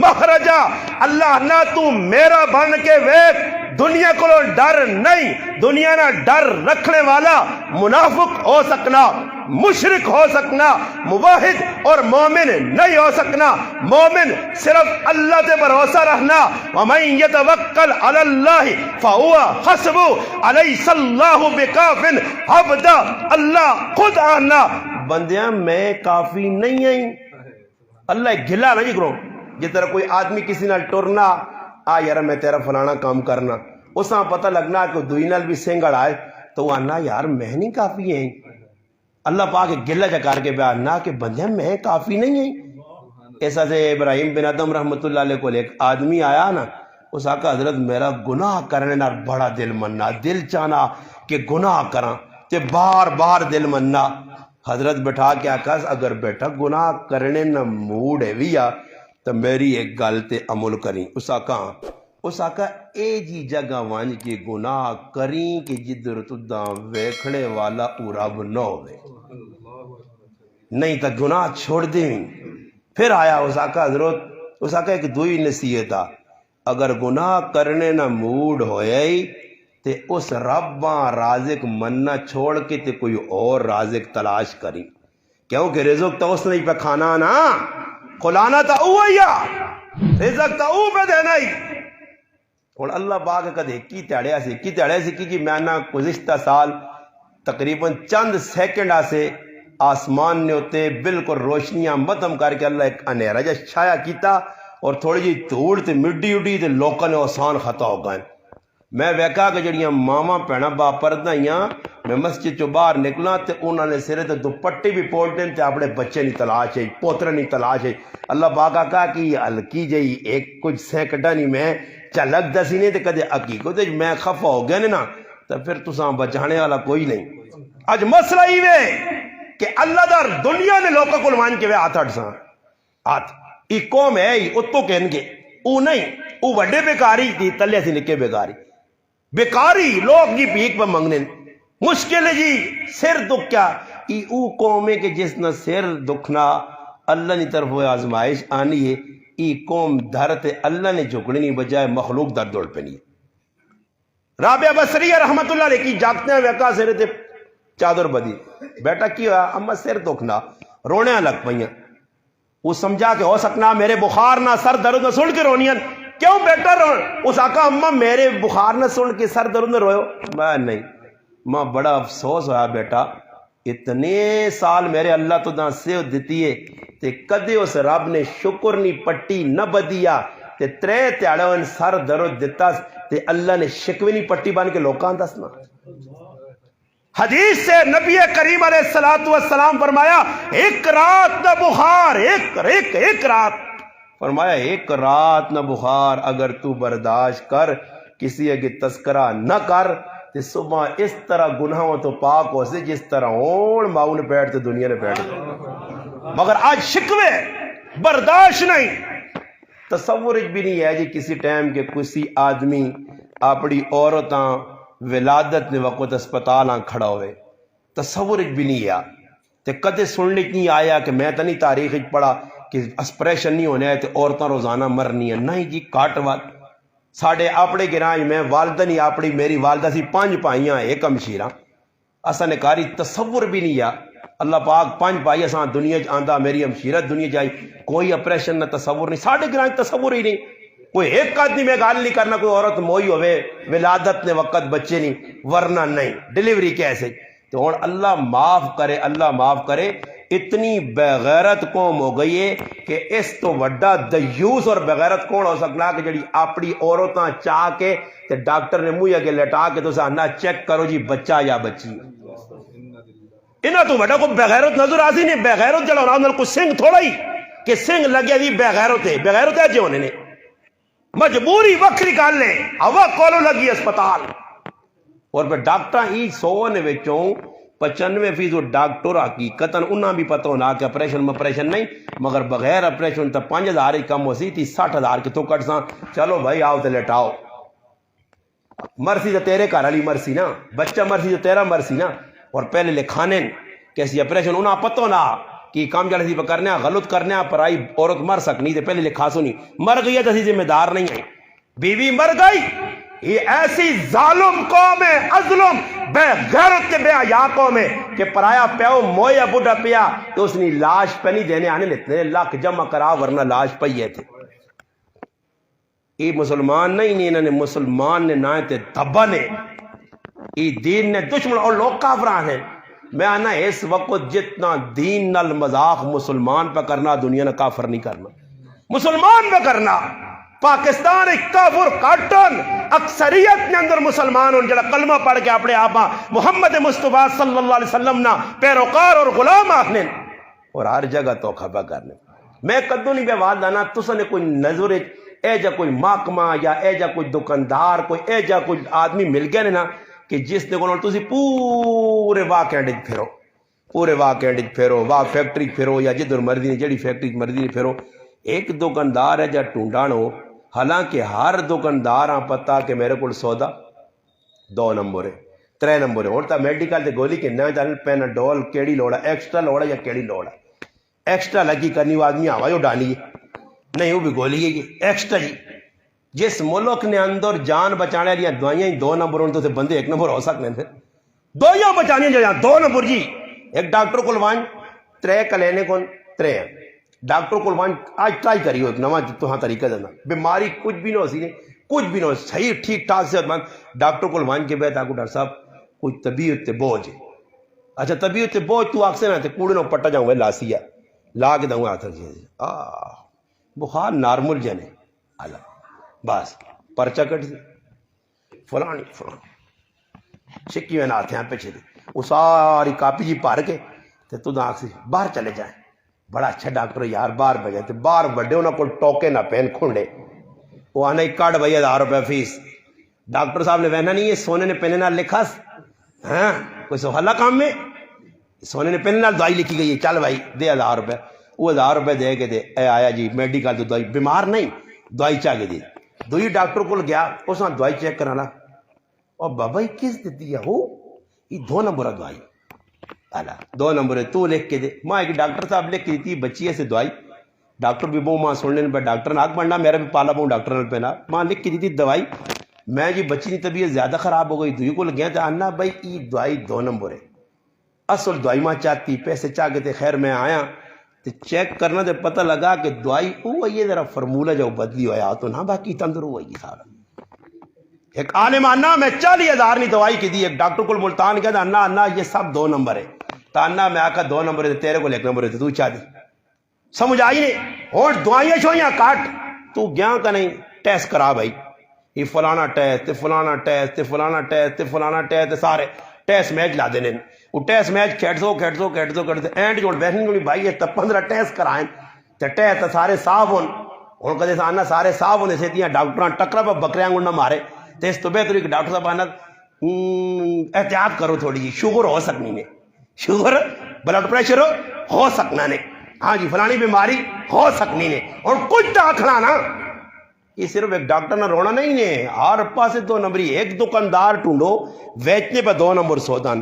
مَخْرَجًا اللہ انا تو میرا بن کے ویکھ دنیا کو ڈر نہیں دنیا نہ ڈر رکھنے والا منافق ہو سکنا مشرک ہو سکنا موحد اور مومن نہیں ہو سکنا مومن صرف اللہ تے بھروسہ رہنا وَمَن يَتَوَكَّلْ عَلَى اللَّهِ فَهُوَ حَسْبُهُ أَلَيْسَ اللَّهُ بِكَافٍ عَبْدًا اللہ خود آنا بندیاں میں کافی نہیں ہیں اللہ گلا نہیں کرو جس طرح کوئی آدمی کسی نال ٹرنا آ یار میں تیرا فلانا کام کرنا اس میں پتہ لگنا کہ دوئی نال بھی سنگڑ آئے تو وہ آنا یار میں نہیں کافی ہیں اللہ پاک گلہ چکار کے بیان نہ کہ بندے میں کافی نہیں ہیں ایسا سے ابراہیم بن ادم رحمت اللہ علیہ کو ایک آدمی آیا نا اس آقا حضرت میرا گناہ کرنے نہ بڑا دل مننا دل چانا کہ گناہ کراں تے بار بار دل مننا حضرت بٹھا کے آقا اگر بیٹا گناہ کرنے نہ موڈ ہے ویا تو میری ایک گل تے عمل کریں اس آقا اس آقا اے جی جگہ وانج کے گناہ کریں کہ جدر تداں ویکھنے والا رب نہ ہوئے، نہیں تو گناہ چھوڑ دیں۔ پھر آیا اس آقا حضرت، اس آقا ایک دوئی نصیحت آ، اگر گناہ کرنے نہ موڈ ہویا ہی تے اس رباں رازق مننا چھوڑ کے تے کوئی اور رازق تلاش کری، کیونکہ رزق تو اس نے پہ کھانا نا، کھلانا تو اوہیا، رزق تو او پہ دینا ہی۔ اور اللہ پاک کدے کی تیڑیا سے کی میں نا گزشتہ سال تقریباً چند سیکنڈ سے آسمان نے ہوتے بالکل روشنیاں متم کر کے اللہ ایک انہیرا جا چھایا کیتا اور تھوڑی جی دھوڑ تے مڈی اڈی تے لوکاں نے آسان خطا ہو گئے۔ میں ویکھا کہ جڑیاں ماواں بھیڑاں با پردہ ہیاں، میں مسجد چوں باہر نکلا تے انہاں نے سرے تے دوپٹے بھی پولٹے تے اپنے بچے نہیں تلاش ہے، پوترے نہیں تلاش ہے۔ اللہ پاک کہا کہ ہلکی جئی ایک کچھ سیکنڈاں نہیں میں جھلک دسی نہیں تے کدے حقیقت میں خفا ہو گیا نا تو پھر تساں بچانے والا کوئی نہیں۔ اج مسئلہ ہی وے کہ اللہ دار دنیا نے لوکاں کول مان کے وے ہاتھ اٹھساں ہاتھ ای قوم ہے ہی اتو کہن گے او نہیں، او وڈے بیکاری دی تلے سی نکے بیکاری لوگ جی بھیک پہ منگنے مشکل ہے جی سر دکھ کیا ای او قوم ہے کہ جس نہ سر دکھنا اللہ نے طرف وہ آزمائش آنی ہے، ای قوم دھرتے اللہ نے جھکڑی نہیں بجائے مخلوق در دوڑ پہ نہیں۔ رابعہ بصریہ رحمت اللہ علیہ کی جاگتے ہیں ویکا سر تے چادر بدی، بیٹا کی ہوا اما سر دکھنا رونے لگ پئیاں، وہ سمجھا کہ ہو سکنا میرے بخار نہ سر درد نہ سن کے رونیاں، کیوں بیٹا رو؟ اس آقا اما میرے بخار نہ سن کے سر درد نہ روئے؟ میں نہیں، ماں بڑا افسوس ہوا بیٹا، اتنے سال میرے اللہ تو داں سے دیتی ہے تے کدے اس رب نے شکر نہیں پٹی نہ بدیا تے ترے تیاڑوں سر درد دیتا تے اللہ نے شکوی نہیں پٹی بان کے لوکاں دسنا۔ حدیث سے نبی کریم علیہ السلام فرمایا ایک رات نہ بخار، ایک رات فرمایا ایک رات نہ بخار اگر تو برداشت کر، کسی اگے تذکرہ نہ کر تے صبح اس طرح گناہوں تو پاک ہو سے جس طرح اون ماؤں نے بیٹھتے دنیا نے بیٹھتے، مگر آج شکوے برداشت نہیں۔ تصور بھی نہیں ہے جی کسی ٹائم کے کسی آدمی اپنی عورتاں ولادت نے وقت اسپتالاں کھڑا ہوئے، تصور بھی نہیں ہے تے کدے سننے نہیں آیا کہ میں تو نہیں تاریخ پڑھا کہ اسپریشن نہیں ہونے ہے تے عورتاں روزانہ مرنی ہے، نہیں جی کاٹ وال ساڑھے اپنے گراج میں والدہ نہیں اپنی میری والدہ سی 5 بھائیاں ایک ہمشیرہ اساں نے کاری تصور بھی نہیں ہے، اللہ پاک 5 بھائی اساں دنیا آندا میری ہمشیرہ دنیا جائی کوئی اپریشن نہ تصور نہیں، ساڑھے گراج تصور ہی نہیں، کوئی ایک آدمی میں گال نہیں کرنا کوئی عورت موئی ہوئے ولادت نے وقت بچے نہیں ورنہ نہیں ڈیلیوری کیسے تو ہن اللہ معاف کرے اتنی بغیرت قوم ہو گئی ہے کہ اس تو وڈا دیوس اور بغیرت کون ہو سکنا کہ جڑی اپنی عورتاں چاہ کے تے ڈاکٹر نے منہ اگے لٹا کے تو سانا چیک کرو جی بچہ یا بچی، انہاں تو وڈا کو بغیرت نظر آسی نہیں، بغیرت جڑا ہونا کو سنگ تھوڑا ہی کہ سنگ لگے دی بغیرت ہے جی ہونے نے مجبوری وکری گل ہے، ہوا کولو لگی اسپتال اور پھر ڈاکٹر ہی 100 نے وچوں 95% ڈاکٹر حقیقتاً انہاں بھی پتہ ہونا کہ اپریشن نہیں مگر بغیر اپریشن تا 5000 ہی کم ہو سی تھی 60,000 کے تو کٹ ساں چلو بھائی آؤ تے لٹاؤ، مرسی تو تیرے گھر والی مرسی نا، بچہ مرسی تو تیرا مرسی نا، اور پہلے لکھانے کیسی اپریشن انہاں پتہ ہونا کہ کام جانے سی کرنے غلط کرنے پرائی عورت مر سکنی تے پہلے لکھا سو نہیں مر گئی ہے تو اسی ذمہ دار نہیں ہے، بیوی مر گئی یہ ایسی ظالم قوم ہے ازلم بے غیرت کے بے حیا قوم ہے کہ پرایا پیو مویا بڈھا پیا تو اس نے لاش پہ نہیں دینے آنے لیتے لاکھ جمع کرا ورنہ لاش پہ تھے، یہ مسلمان نہیں انہوں نے مسلمان نے نہ تے دبا نے یہ دین نے دشمن اور لوگ کافران ہیں، میں آنا اس وقت جتنا دین نال مذاق مسلمان پہ کرنا دنیا نے کافر نہیں کرنا، مسلمان پہ کرنا پاکستان ایک کافر کارٹن اکثریت نے اندر مسلمان ان جڑا کلمہ پڑھ کے اپنے آپا محمد مصطفیٰ صلی اللہ علیہ وسلم نا پیروکار اور غلام آخنے اور ہر جگہ تو خبا کرنے۔ میں کدو نہیں بے وعدہ نا تسا نے کوئی نظر اے جا کوئی محکمہ یا اے جا کوئی دکاندار کوئی اے جا کوئی آدمی مل گئے نا کہ جس نے کہنا تسی پورے واہ کینڈج پھیرو واہ فیکٹری پھیرو یا جدھر مرضی نے جڑی فیکٹری مرضی نے پھیرو، ایک دکاندار ہے جا ٹونڈانو حالانکہ ہر دکاندار آ پتا کہ میرے کو سودا 2 نمبر ہے 3 نمبر ہے ہوں تو میڈیکل تے گولی کہنا چل پیناڈول کیڑی لوڑ ہے ایکسٹرا لوڑ ہے یا کیڑی لوڑ ہے ایکسٹرا لگی کرنی وہ آدمی ہوا جو ڈالی ہے نہیں وہ بھی گولی ہے یہ ایکسٹرا جی جس ملک نے اندر جان بچانے والی دوائیاں 2 نمبر ہونے تو بندے 1 نمبر ہو سکتے ہیں دوائیاں بچانی جو 2 نمبر جی ایک ڈاکٹر کو لوان 3 کلینے کون 3 ڈاکٹر کو لوان آج ٹرائی کریو ایک نواں تو ہاں طریقہ دینا بیماری کچھ بھی نہ ہو سی نہیں کچھ بھی نہ ہو صحیح ٹھیک ٹھاک سے ڈاکٹر کو لوان کے بیت آگو ڈاکٹر صاحب کوئی طبیعت تے بوجھ اچھا طبیعت تے بوجھ تو آکسے نہ تے کوڑے نو پٹا جاؤں گے لاسیا لا کے دوں آتھر جی بخار نارمل جنے اللہ بس پرچہ کٹ دی فلانی شکی میں ناتھے ہیں پیچھے دی وہ ساری کاپی جی پار کے تے تو داکھ سے باہر چلے جائیں بڑا اچھا ڈاکٹر یار باہر بجائے تے باہر بڑھے انہوں کو ٹوکے نہ پہن کھنڈے وہ آنے کارڈ بھائی 1000 روپے فیس ڈاکٹر صاحب نے وہنا نہیں یہ سونے نے پہنے نہ لکھا ہاں کوئی سوالہ کام میں سونے نے پہنے نہ دوائی لکھی گئی ہے چل بھائی دے 1000 روپے وہ 1000 روپے دے کے دے اے آیا جی میڈیکل تو دوائی بیمار نہیں دوائی چاہ کے دی دوئی ڈاکٹر کو گیا اس نے دوائی چیک کرانا اور بابا یہ کس دیتی ہے ہو یہ 2 نمبر دوائی اللہ 2 نمبر تو لکھ کے دے ماں ایک ڈاکٹر صاحب لکھ کے دیتی بچی ہے سے دوائی ڈاکٹر بھی بہو ماں سننے پہ ڈاکٹر ناک بڑھنا میرا بھی پالا بہو ڈاکٹر نے پہنا ماں لکھ کے دیتی دوائی میں جی بچی کی طبیعت زیادہ خراب ہو گئی دوئی کو لگیا تھا انا بھائی یہ دوائی 2 نمبر ہے اصل دوائی ماں چاہتی پیسے چاہ کے تھے خیر میں آیا تو چیک کرنا تو پتہ لگا کہ دوائی وہ یہ ذرا فرمولہ جو بدلی ہوا تو نہ باقی تندر ہوئی سارا ایک عالم انا میں 40,000 نہیں دوائی کی دی ایک ڈاکٹر کو ملتان کہتا انا یہ سب 2 نمبر ہے تو انا میں آکا 2 نمبر ہے تیرے کو 1 نمبر ہے تو چاہ دی سمجھ آئی نہیں اور دوائیاں چھوئیاں کاٹ تو گیا کا نہیں ٹیسٹ کرا بھائی یہ فلانا ٹیسٹ فلانا ٹیسٹ فلانا ٹیسٹ فلانا ٹیسٹ سارے ٹیسٹ میچ لا دینے وہ ٹیسٹ میچ کھیڑ دو اینڈ جو بیٹھنے کو بھائی یہ تو 15 ٹیسٹ کرائیں تو ٹیسٹ سارے صاف ہون اور کدے آنا سارے صاف ہونے سے دیا ڈاکٹر ٹکرا پہ بکریاں گنڈا مارے تو اس تو بہتر کہ ڈاکٹر صاحب آنا احتیاط کرو تھوڑی جی شوگر ہو سکنی نے شوگر بلڈ پریشر ہو سکنا نے ہاں جی فلانی بیماری ہو سکنی نے اور کچھ تو کھلانا یہ صرف ایک ڈاکٹر نہ رونا نہیں نے ہر پاسے 2 نمبری ایک دکاندار ٹونڈو بیچنے پہ 2 نمبر سودان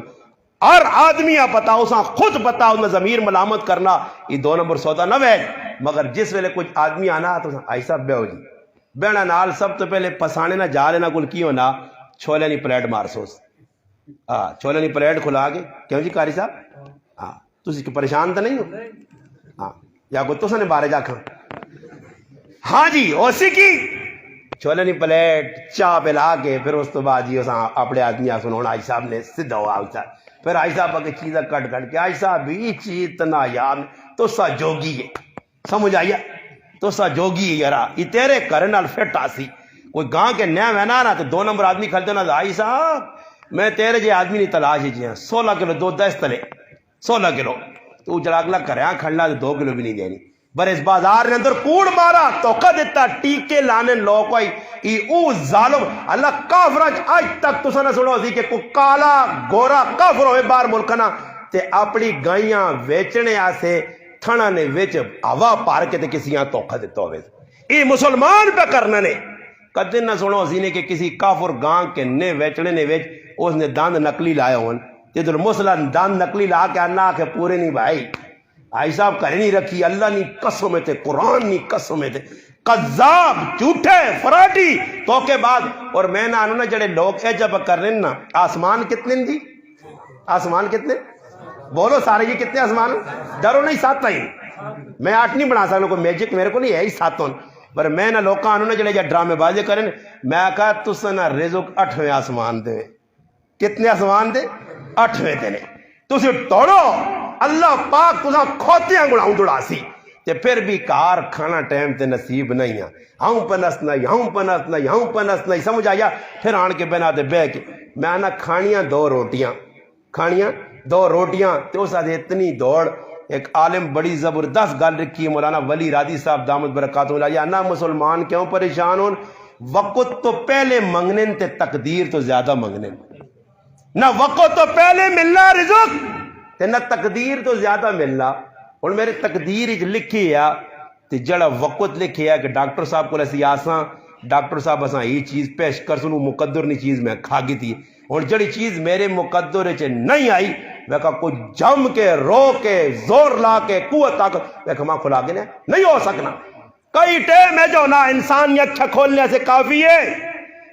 ہر آدمی پتا اسا خود پتا اس میں ضمیر ملامت کرنا یہ 2 نمبر سودا نہ بیچ مگر جس ویلے کچھ آدمی آنا تو ایسا بیو جی بینا نال سب تو پہلے پسانے نہ جا لینا کل کی ہونا چھولے نہیں پلیٹ مارسوس چھولے نہیں پلیٹ کھلا کے کیوں جی کاری صاحب ہاں تسی پریشان تو نہیں ہو ہاں یا کوئی تو نے بارے جا کھا ہاں جی اسی کی چھولے نہیں پلیٹ چاہ پلا کے پھر اس تو بعد جی اپنے آدمی سنونا آئی صاحب نے سدھا ہوا آئی صاحب پھر آئی صاحب اگر چیزیں کٹ کے آئی صاحب یہ چیز تنا یار تو سا جوگی ہے سمجھ آئیا تو سا جوگی ہے یارا یہ تیرے کرنے نال فٹ آسی کوئی گاں کے نیا وینا نا تو 2 نمبر آدمی کھلتے نا آئی صاحب میں تیرے جی آدمی نہیں تلاش جی 16 کلو 2 10 تلے 16 کلو تو جڑاگلا کریا کھڑنا تو 2 کلو بھی نہیں دینی بر اس بازار نے اندر کوڑ مارا توقع دیتا ٹیکے لانے لوگ ای او ظالم اللہ کافرج آج تک تو سنہ سنو سی کہ کوئی کالا گورا کافر ہوئے بار ملکنا تے اپنی گائیاں ویچنے آسے تھنا نے ویچ ہوا پار کے تے کسی یہاں توقع دیتا ہوئے ای مسلمان پہ کرنا نے کدے نہ سنو سی نے کہ کسی کافر گاں کے نے ویچنے نے ویچ اس نے داند نقلی لائے ہون تے در مسلم داند نقلی لا کے آنا کہ پورے نہیں بھائی آئی صاحب کرے نہیں رکھی اللہ نہیں قسم تھے قرآن نہیں قسم تھے قذاب جھوٹے فراٹی تو کے بعد اور میں نہ آنو نا جڑے لوگ اے جب کر رہے نا آسمان کتنے جی آسمان کتنے بولو سارے جی کتنے آسمان ڈرو نہیں 7 ہی میں 8 نہیں بنا سکتا کوئی میجک میرے کو نہیں ہے ہی 7 پر میں نہ لوگ آنو نا جڑے جا ڈرامے بازی کریں میں کہا تُس نہ رزق 8ویں آسمان دے کتنے آسمان دے 8ویں دے تُسے توڑو اللہ پاک تُسا کھوتیاں گڑاؤں دوڑا سی تے پھر بھی کار کھانا ٹائم تے نصیب نہیں ہاں پنس نہیں ہاں پنس نہیں ہاں پنس نہیں سمجھ آیا پھر آن کے بنا دے بے کے میں آنا کھانیاں 2 روٹیاں کھانیاں 2 روٹیاں تے اس آدھے اتنی دوڑ ایک عالم بڑی زبردست گل رکھی ہے مولانا ولی رادی صاحب دامت برکاتہ اللہ یا نا مسلمان کیوں پریشان ہون وقت تو پہلے منگنے تے تقدیر تو زیادہ منگنے نہ وقت تو پہلے ملنا رزق تے نہ تقدیر تو زیادہ ملنا اور میرے تقدیر لکھی ہے تے جڑا وقت لکھیا کہ ڈاکٹر صاحب کو اسی آساں ڈاکٹر صاحب اساں یہ چیز پیش کر سنوں مقدر نہیں چیز میں کھا گئی تھی اور جڑی چیز میرے مقدر چ نہیں آئی وہ کوئی جم کے رو کے زور لا کے قوت طاقت وہ کھما کھلا کے نہیں ہو سکنا. کئی ٹائم ہے جو نہ انسان یہ اچھا کھولنے سے کافی ہے.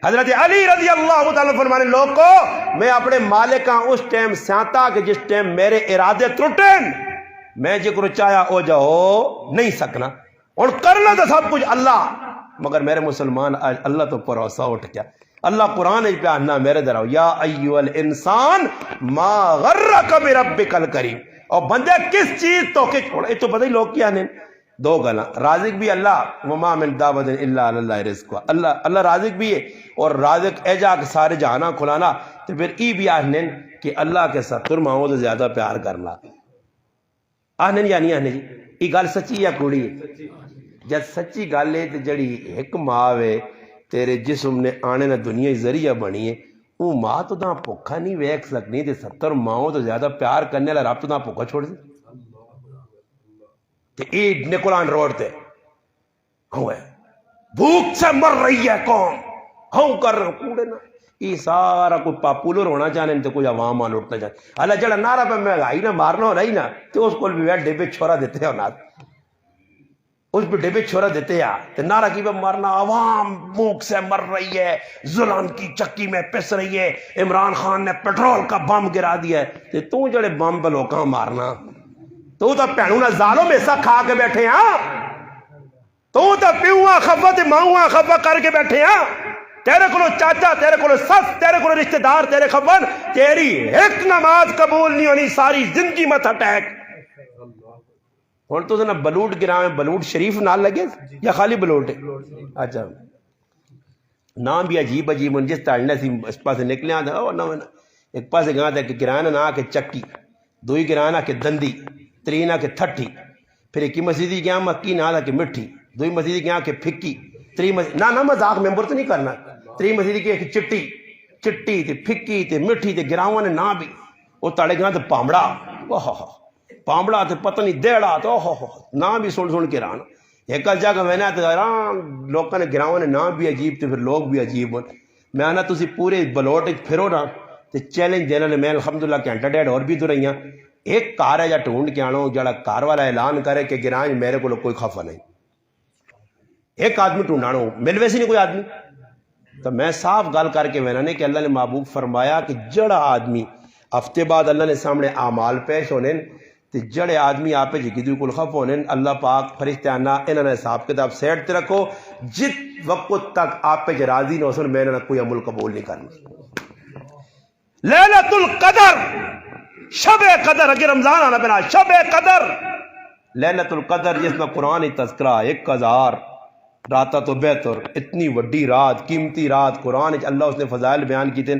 حضرت علی رضی اللہ تعالیٰ فرمانے لوگوں میں اپنے مالک ہاں اس ٹائم سیاتا کہ جس ٹائم میرے ارادے ٹوٹیں میں جکر چاہیا او جا ہو نہیں سکنا اور کرنا تو سب کچھ اللہ مگر میرے مسلمان آج اللہ تو پروسہ اٹھ گیا. اللہ قرآن پہ آنا میرے دراؤ یا ایوہ الانسان ما غرک بربک الکریم. اور بندے کس چیز تو کہ چھوڑا یہ تو پتہ ہی لوگ کیا نہیں دو گلا رازق بھی اللہ وما من دابت الا علی اللہ رزقها اللہ رازق بھی ہے اور رازق اے جا کے سارے جہانا کھلانا تو پھر ای بھی آہنے کہ اللہ کے ستر ماہوں سے زیادہ پیار کرنا آہنے یا نہیں آہنے جی یہ گل سچی یا کوڑی ہے. جب سچی گل ہے تو جڑی ایک ماں ہے تیرے جسم نے آنے نہ دنیا ذریعہ بنی ہے وہ ماں تو نہ بھوکا نہیں ویکھ سکنی تے 70 ماہوں تو زیادہ پیار کرنے والا رب تو نہ بھوکا چھوڑ دے تے عید نکلان روڈ تے ہوئے بھوک سے مر رہی ہے قوم ہوں کر رہا ہوں کوڑے نا یہ سارا کوئی پاپولر ہونا چاہنے تو کوئی عوام آن اٹھنا چاہنے اللہ جڑا نعرہ پہ مہنگائی نہ مارنا ہو نہیں نا تو اس کو بھی بیٹھ ڈبے چھوڑا دیتے ہیں نات اس پہ ڈبے چھوڑا دیتے ہیں تو نعرہ کی پہ مارنا عوام بھوک سے مر رہی ہے ظلم کی چکی میں پس رہی ہے عمران خان نے پیٹرول کا بم گرا دیا ہے تو جڑے بم پہ لوکاں مارنا تو پہنوں نہ زالوں میں ایسا کھا کے بیٹھے ہیں تو پیوہاں خفا تے ماہواں خفا کر کے بیٹھے ہیں تیرے کو چاچا تیرے کو سس تیرے کو رشتہ دار تیرے خبر تیری ایک نماز قبول نہیں ہونی ساری زندگی مت اٹیک ہوں تو نا بلوٹ گرا میں بلوٹ شریف نال لگے یا خالی بلوٹ ہے اچھا نام بھی عجیب عجیب جس تڑنے سی اس پاس نکلے آتا ایک پاس گاں تھا کہ گرانا نہ کہ چکی دوئی گرانا کہ دندی ترینا کہ تھٹی پھر ایک مسجدی گیا مکی نہ کہ مٹھی دوئی مسجدی گیا کہ پھکی تری مسجد نہ مذاق ممبر تو نہیں کرنا تری مسجدی گیا کہ چٹی چٹی تے پھکی تے مٹھی تے گراواں نے نہ بھی وہ تڑے گیا تے پامڑا پامڑا تے پتہ نہیں دیڑا تو نہ بھی سن کے رانا ایک جگہ میں نے لوگوں نے گراواں نے نہ بھی عجیب تے پھر لوگ بھی عجیب ہوں میں آنا تسی پورے بلوٹ پھرو نا تے چیلنج دینا نے میں الحمدللہ گھنٹہ ڈیڑھ اور بھی تو رہی ہیں ایک کار ہے یا ڈھونڈ کے آنا جڑا کار والا اعلان کرے کہ گرائیں میرے کو کوئی خفا نہیں ایک آدمی ڈھونڈانا مل ویسی نہیں کوئی آدمی تو میں صاف گل کر کے میں نے کہ اللہ نے محبوب فرمایا کہ جڑا آدمی ہفتے بعد اللہ نے سامنے اعمال پیش ہونے تو جڑے آدمی آپ جگدو کو خف ہونے اللہ پاک فرشتے آنا انہوں نے حساب کتاب سیٹ تے رکھو جت وقت تک آپ پہ راضی نہ سن میں نے کوئی عمل قبول نہیں کرنا. لیلۃ القدر شب قدر اگر رمضان آنا بنا شب قدر لیلۃ القدر جس میں قرآن تذکرہ 1000 راتا تو بہتر اتنی وڈی رات قیمتی رات قرآن اللہ اس نے فضائل بیان کی تھے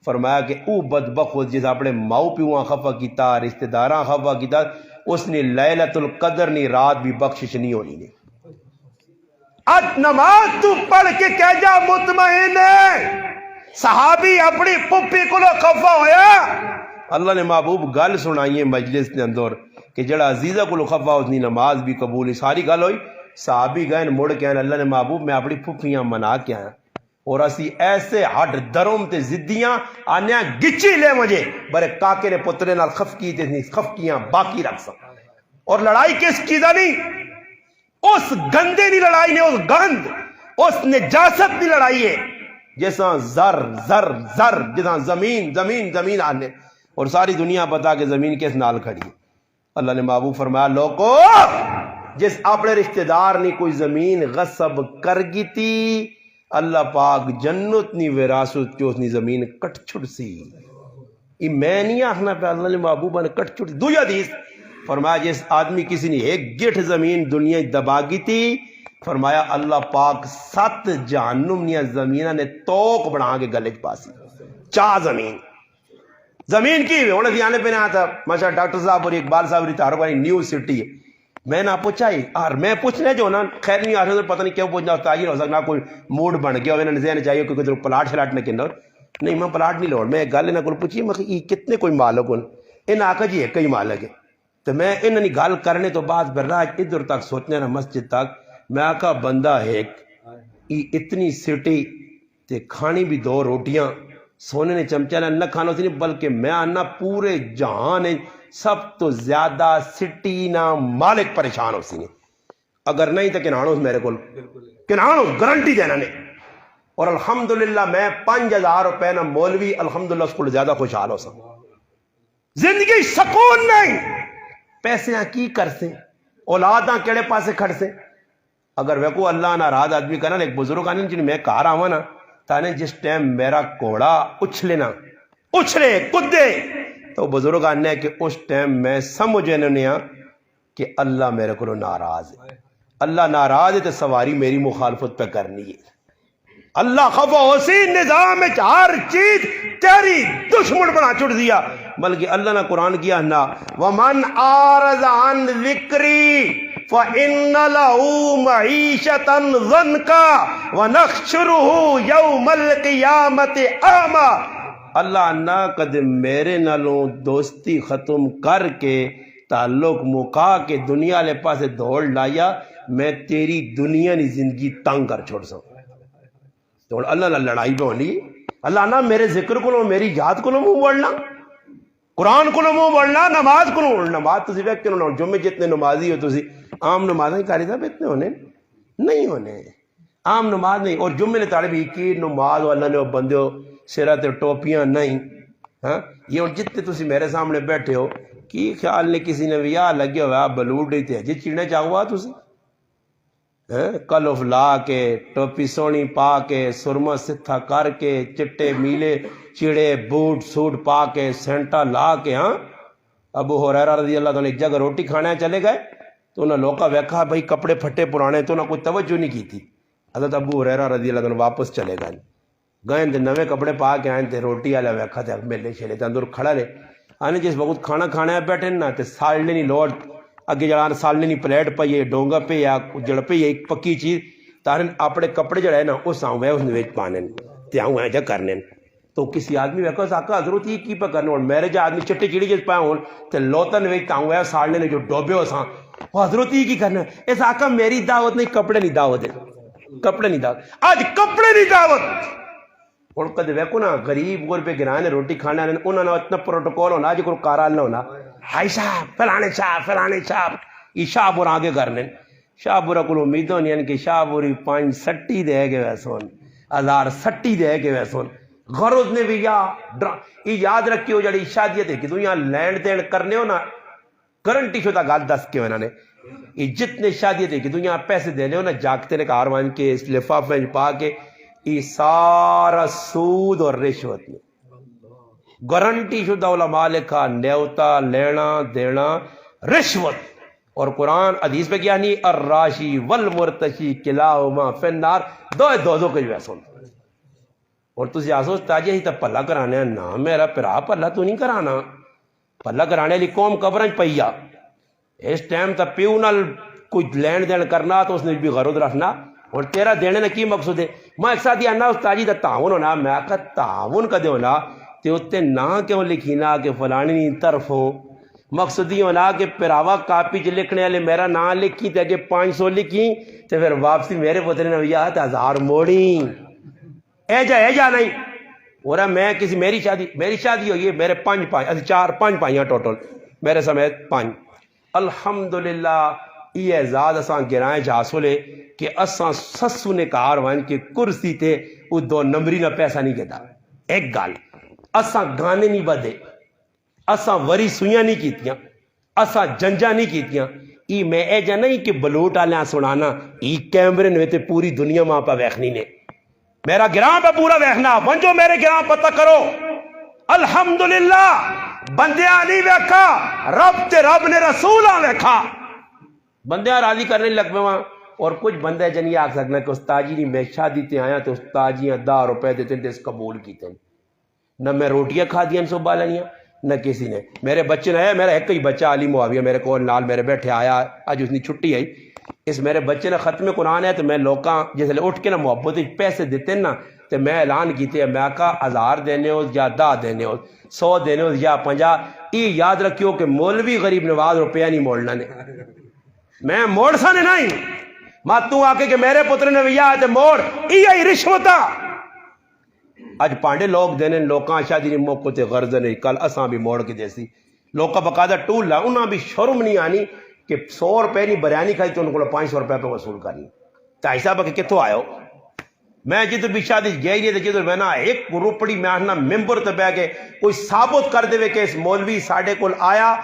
فرمایا کہ او بدبخت جس اپنے ماؤ پیواں خفا کیتا رشتہ داراں خفا کیتا اس نے لیلۃ القدر نی رات بھی بخشش نہیں ہونی نے. اج نماز تو پڑھ کے کہہ جا مطمئن ہے صحابی اپنی پپی کو خفا ہویا اللہ نے محبوب گل سنائی ہے مجلس کے اندر کہ جڑا عزیزہ کو خفا اس نے نماز بھی قبول ہے ساری گل ہوئی صحابی گئے مڑ کے آئے اللہ نے محبوب میں اپنی پھپھیاں منا کے آیا اور اسی ایسے ہٹ درم تے زدیاں آنے گچی لے مجھے برے کاکے نے پترے نال خف کی تے خفکیاں باقی رکھ سکتا اور لڑائی کس چیزہ نہیں اس گندے نہیں لڑائی نے اس گند اس نجاست نہیں لڑائی ہے جیسا زر زر زر جیسا زمین زمین زمین آنے اور ساری دنیا پتا کہ زمین کس نال کھڑی ہے. اللہ نے محبوب فرمایا لوگو جس اپنے رشتہ دار نے کوئی زمین غصب کر گی تھی اللہ پاک جنت نی وراثت جو اس نے زمین کٹ چھڑ سی یہ میں نہیں آخنا پہ اللہ نے محبوبہ نے کٹ چھڑ سی. دوسری حدیث فرمایا جس آدمی کسی نے ایک گٹھ زمین دنیا دبا گی تھی فرمایا اللہ پاک 7 جہنم نیا زمینہ نے توق بنا کے گلے پاسی چاہ زمین کی ہونے تھی آنے پہ نہیں آتا ماشاء ڈاکٹر صاحب اور اقبال صاحب رہی تاروانی نیو سٹی ہے میں نہ پوچھا ہی اور میں پوچھنے جو نا خیر نہیں آ رہے پتہ نہیں کیوں پوچھنا تاجر ہو سکنا کوئی موڈ بن گیا انہوں نے ذہن چاہیے کوئی پلاٹ شلاٹ نہ کہنا نہیں میں پلاٹ نہیں لوڑ میں گل نہ کو پوچھی میں یہ کتنے کوئی مالک ہوں ان آکا جی ایک ہی مالک ہے تو میں انہوں نے گل کرنے تو بعد برراج ادھر تک سوچنے نا مسجد تک میں آکا بندہ ایک اتنی سٹی تے کھانی بھی 2 روٹیاں سونے نے چمچہ نہ کھانا سی نہیں، بلکہ میں آنا پورے جہان سب تو زیادہ سٹی نا مالک پریشان ہو سی نے، اگر نہیں تو کنانو میرے کو کنانو گارنٹی دینا نے. اور الحمدللہ میں 5000 روپے نا مولوی الحمدللہ اس کو زیادہ خوشحال ہو سکتا. زندگی سکون نہیں، پیسے کی کر سے اولاداں کیڑے پاسے کھڑ سے. اگر وہ اللہ ناراض آدمی کرنا، ایک بزرگ آنے جن میں کار آوا نا تانے جس ٹائم میرا کوڑا اچھلے کدے تو بزرگ آنے کہ اس ٹائم میں سمجھے نہیں کہ اللہ میرے کو ناراض ہے. اللہ ناراض ہے تو سواری میری مخالفت پہ کرنی ہے. اللہ خفا اسی نظام ہر چیز تیری دشمن بنا چھوڑ دیا. بلکہ اللہ نے قرآن کیا نا ومن اعرض عن ذکری فإن له معیشة ضنکا ونحشره یوم القیامت اعمی. اللہ نہ کد میرے نالوں دوستی ختم کر کے تعلق مکا کے دنیا والے پاسے دوڑ لایا، میں تیری دنیا نی زندگی تنگ کر چھوڑ سکوں. تو اللہ نہ لڑائی پہ ہونی، اللہ نہ میرے ذکر کو میری یاد کو منہ بڑھنا، قرآن کو منہ بڑھنا، نماز کو نماز تسی ویک کے جمعے جتنے نمازی ہو تسی عام نماز نہیں کاری صاحب اتنے ہونے نہیں ہونے، عام نماز نہیں. اور جمعے نے تاڑے بھی کی نماز والا نے بندے ہو سرہ تے ٹوپیاں نہیں. ہاں یہ اور جتنے تسی میرے سامنے بیٹھے ہو کی خیال نے کسی نے ویاہ لگے ہوا بلوڈ رہی تھے جی چڑنے چاہوا تسی کلف لا کے ٹوپی سونی پا کے سرما ستھا کر کے چٹے میلے چڑے بوٹ سوٹ پا کے سینٹا لا کے. ہاں ابو ہریرہ رضی اللہ عنہ ایک جگہ روٹی کھانے چلے گئے تو انہوں نے لوکا ویکھا بھائی کپڑے پھٹے پرانے تو انہوں نے کوئی توجہ نہیں کی تھی. حضرت ابو ہریرہ رضی اللہ عنہ واپس چلے گئے نوے کپڑے پا کے آئے تھے روٹی والا ویکھا تھے میلے شیلے تے اندر کھڑا رہے آنے جس وقت کھانا کھانے بیٹھے نا تے سالنے نہیں لوٹ اگے جڑان سالنے نہیں پلیٹ پئی ہے ڈونگا پہ یا جڑ پئی ایک پکی چیز تارن اپنے کپڑے جڑے نا اس آؤں اس وچ پانے تے آؤں ایجا کرنے. تو کسی آدمی ویکھو ساکا حضرت یہ کی پہ کرنے اور میرے جا آدمی چٹی چڑی جس پائے ہون تے لوتن وچ تاؤں ہے سالنے نے جو ڈوبے ہو ساں حضرت یہ کی کرنا اس آقا میری دعوت نہیں کپڑے نہیں دعوت ہے کپڑے نہیں دعوت آج کپڑے نہیں دعوت. اور کدے ویکھو نا غریب غربے گرانے روٹی کھانے انہوں نے اتنا پروٹوکول ہونا جو کوئی کارال نہ ہونا ہائی صاحب فلانے صاحب یہ شاہ بور آگے کرنے شاہ بورا کو امید ہونی ہے کہ شاہ بوری 5 سٹی دے گئے ویسون 1000 سٹی دے گئے ویسون غرض نے بھی یہ یاد رکھی ہو جڑی شادی ہے کہ تو یہاں لینڈ دین کرنے ہو نا گارنٹی شدہ گال دس کے انہوں نے یہ جتنے شادی ہے کہ تو یہاں پیسے دینے ہو نا جاگتے نے کاروان کے اس لفافے میں پا کے یہ سارا سود اور رشوت میں گارنٹی شدہ علماء لکھا نیوتا لینا دینا رشوت. اور قرآن حدیث پہ کیا نہیں الراشی والمرتشی کلاہما فی النار دو کے جو ایسا اور تسی آسوس تاجی ہی تب پلا کرانے نا میرا پرا پلا تو نہیں کرانا پلا کرانے لی قوم قبرنج پہیا اس ٹائم تا پیو نال کوئی لین دین کرنا تو اس نے بھی غرض رکھنا اور تیرا دینے نے کی مقصود ہے. میں ایک ساتھ یہ آنا استاجی دا تعاون ہونا میں آکا تعاون کا دے ہونا تے اتے نا کیوں لکھینا کہ فلانی نہیں طرف ہو مقصد یہ ہونا کہ پراوا کاپی چ لکھنے والے میرا نام لکھی تے کہ 500 لکھی تے پھر واپسی میرے پترے نے بھیا 1000 موڑی اے جا نہیں. اور میں کسی میری شادی ہوئی ہے میرے 5 پائیاں ٹوٹل میرے سمیت 5 الحمدللہ یہ اعزاز اساں گرائیں حاصل ہے کہ اساں سسو نے کاروان کی کرسی تے وہ 2 نمبری نہ پیسہ نہیں کہتا. ایک گال اساں گانے نہیں بدے اساں وری سویاں نہیں کیتیاں اساں جنجا نہیں کیتیاں. ای میں اے جا نہیں کہ بلوٹ آلیاں سنانا ای کیمرے نے تے پوری دنیا ماں پا ویخنی نے میرا گرام پہ پورا ویخنا ونجو میرے گرام پتہ کرو الحمدللہ بندیاں نہیں ویکھا رب نے رسولاں ویکھا بندیاں راضی کرنے لگ پہ وہاں. اور کچھ بندے جنہی آکھ سکنا کہ استاجی نہیں میں شادی تے آیا تو استاجیاں 10 روپے دیتے ہیں اس قبول کیتے ہیں نہ میں روٹیاں کھا دیا سو بالنیاں نہ کسی نے. میرے بچے نے میرا ایک ہی بچہ علی معاویہ میرے کو نال میرے بیٹھے آیا آج اس نے چھٹی آئی اس میرے بچے نے ختم قرآن ہے تو میں لوکاں جیسے اٹھ کے نا محبت پیسے دیتے نا تو میں اعلان کیتے میں آقا 1000 دینے ہو یا 10 دینے ہو 100 دینے ہو یا 50 یہ یاد رکھیو کہ مولوی غریب نواز روپیہ نہیں موڑنا نے میں موڑ سا نے نہیں ماتوں آ کے میرے پتر نے ویا تے موڑ یہ رشوتا اج پانڈے لوگ دینے لوکاں شادی نہیں موقع تے غرض نہیں کل اساں بھی موڑ کے دیسی لوکاں بقاعدہ ٹول لا انہاں بھی شرم نہیں آنی کہ 100 روپے نہیں بریانی کھائی تو ان کو 500 روپے پہ وصول کرنی تائی صاحب کہ کتوں آئے ہو میں جدھر بھی شادی گئی نہیں جدھر میں نا ایک روپڑی میں آنا ممبر تے بہ کے کوئی ثابت کر دے کہ اس مولوی ساڈے کول آیا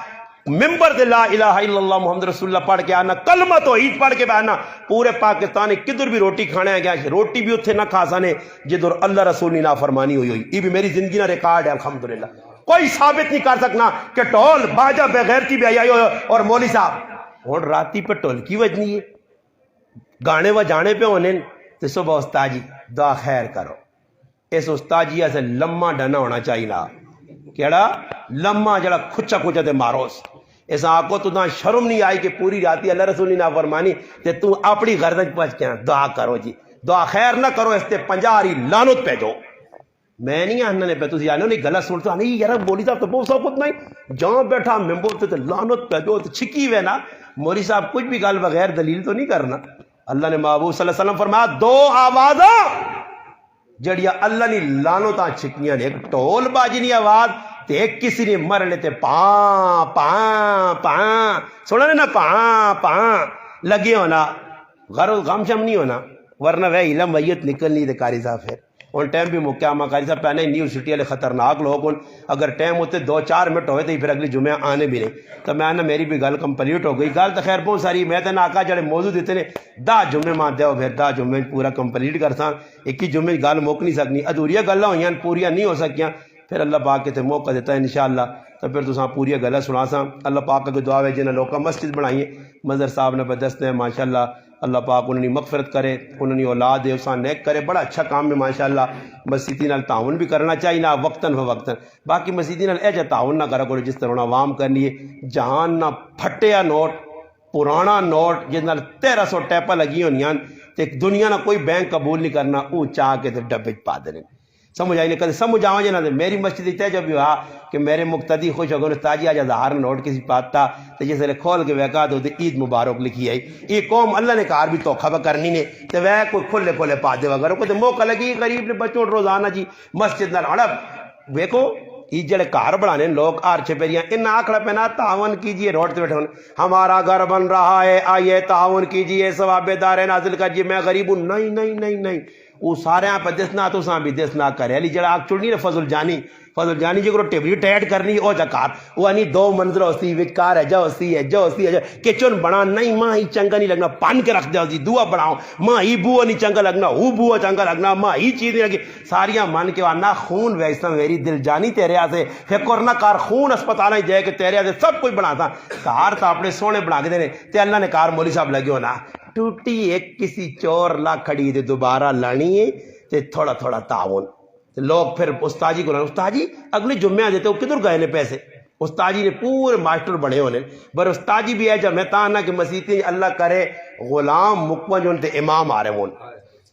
ممبر دے لا الہ الا اللہ محمد رسول اللہ پڑھ کے آنا کلمہ توحید پڑھ کے آنا پورے پاکستان کدھر بھی روٹی کھانے گیا روٹی بھی اتنے نہ کھا سانے جدھر اللہ رسول کی نافرمانی ہوئی یہ بھی میری زندگی نہ ریکارڈ ہے الحمدللہ کوئی ثابت نہیں کر سکنا کہ ٹول باجا بغیرتی بھی آئی اور مولوی صاحب اور راتی پہ ٹول کی وجنی ہے گانے و جانے پہ ہونے تو صبح استاد جی دعا خیر کرو اس استاد جی سے لمحہ ڈنا ہونا چاہیے نا کیڑا لمحہ جڑا کھچا کھچا تے ماروس اس آنکھوں تو نہ شرم نہیں آئی کہ پوری راتی اللہ رسول نے نافرمانی تے تو اپنی گردن پہنچ کے دعا کرو جی دعا خیر نہ کرو اس تے 50 لعنت پہ دو میں نہیں آنا نے پہ تسی آنے نہیں غلط سنتا نہیں یار مولوی صاحب تو بہت سوکت نہیں جہاں بیٹھا ممبر تے لعنت پہ دو تے چھکی ہوئے نا مولوی صاحب کچھ بھی گل بغیر دلیل تو نہیں کرنا اللہ نے محبوب صلی اللہ علیہ وسلم فرمایا 2 آوازاں جڑیاں اللہ نے لعنتاں چھکیاں نے ایک ٹول باجی نہیں آواز تے ایک کسی نے مر لیتے پاں پاں پاں سونا نا پاں پاں لگے ہونا غرض غم شم نہیں ہونا ورنہ وہ علم ویت نکلنی تے قاری صاحب پھر ان ٹائم بھی مقامہ قاری صاحب پہنے یونیورسٹی والے خطرناک لوگ اگر ٹائم ہوتے 2-4 منٹ ہوئے تو پھر اگلی جمعہ آنے بھی نہیں تو میں میری بھی گل کمپلیٹ ہو گئی گل تو خیر بہت ساری میں تو آقا جڑے موضوع دیتے نے 10 جمعے ماں دیو پھر 10 جمعے پورا کمپلیٹ کرساں ایک ہی جمعے گل مک نہیں سکنی ادھوریاں گلاں ہوئیاں پوریاں نہیں ہو سکیاں پھر اللہ پاک کے تے موقع دیتا ہے انشاءاللہ تو پھر تساں پوری گلاں سنا ساں اللہ پاک کی دعا ہے جنہیں لوکاں مسجد بنائیے مظہر صاحب نے بدست ہے ماشاءاللہ اللہ پاک انہوں نے مغفرت کرے انہوں نے اولاد دے اساں نیک کرے بڑا اچھا کام ہے ماشاءاللہ مسجدی نال تعاون بھی کرنا چاہیے نہ وقتاً فوقتاً باقی مسجدی نال ایجا تعاون نہ کرا کرو جس طرح عوام کرنی ہے جہان نہ پھٹیا نوٹ پرانا نوٹ جس نال 1300 ٹیپا لگی ہونیاں تے دنیا نہ کوئی بینک قبول نہیں کرنا وہ چاہ کے تے ڈبے پا دینے سمجھ آئی نہیں کدے سمجھ آواں جنا میری مسجد اتنے جب بھی ہوا کہ میرے مقتدی خوش ہو گئے استاجی آج 1000 نوٹ کسی پاتا تو جس نے کھول کے ویکا تو عید مبارک لکھی آئی یہ قوم اللہ نے کار بھی توقع پہ کرنی نے تو وہ کوئی کھلے کھلے پا دے وغیرہ کوئی موقع لگی غریب نے بچوں روزانہ جی مسجد نہ لڑا ویکو یہ جڑے کار بڑھانے لوگ آر چھپیریاں ان آکڑا پہنا تعاون کیجئے روڈ پہ بیٹھے ہمارا گھر بن رہا ہے آئیے تعاون کیجئے ثواب دار نازل کیجئے میں غریب ہوں نہیں نہیں نہیں نہیں وہ سارے پہ دسنا تو ساں بھی دسنا کرے علی جڑا آگ چڑنی نے فضل جانی جی کو ٹیبلی ٹیٹ کرنی او جکار وہ نہیں 2 منزل ہوتی وچکار ہے جو ہوتی ہے کچن بنا نہیں ماں ہی چنگا نہیں لگنا پان کے رکھ دیا ہوتی دعا بناؤ ماں ہی بوہ نہیں چنگا لگنا وہ بوہ چنگا لگنا ماں ہی چیز نہیں لگی ساریاں من کے آنا خون ویسا میری دل جانی تیرے سے فکر نہ کار خون اسپتال ہی جائے کہ تیرے سے سب کچھ بنا تھا کار تو اپنے سونے بنا کے دینے تے اللہ نے کار مولوی صاحب لگے ہونا ٹوٹی ایک کسی چور لا کھڑی دے دوبارہ لانی ہے تے تھوڑا تھوڑا تعاون لوگ پھر استاجی کو استاجی اگلے جمعہ دیتے وہ کدھر گئے نے پیسے استاجی نے پورے ماسٹر بڑے ہونے بر استاجی بھی ہے جب میں تانا کہ مسیحی اللہ کرے غلام مکمہ جو انتے امام آ رہے ہوں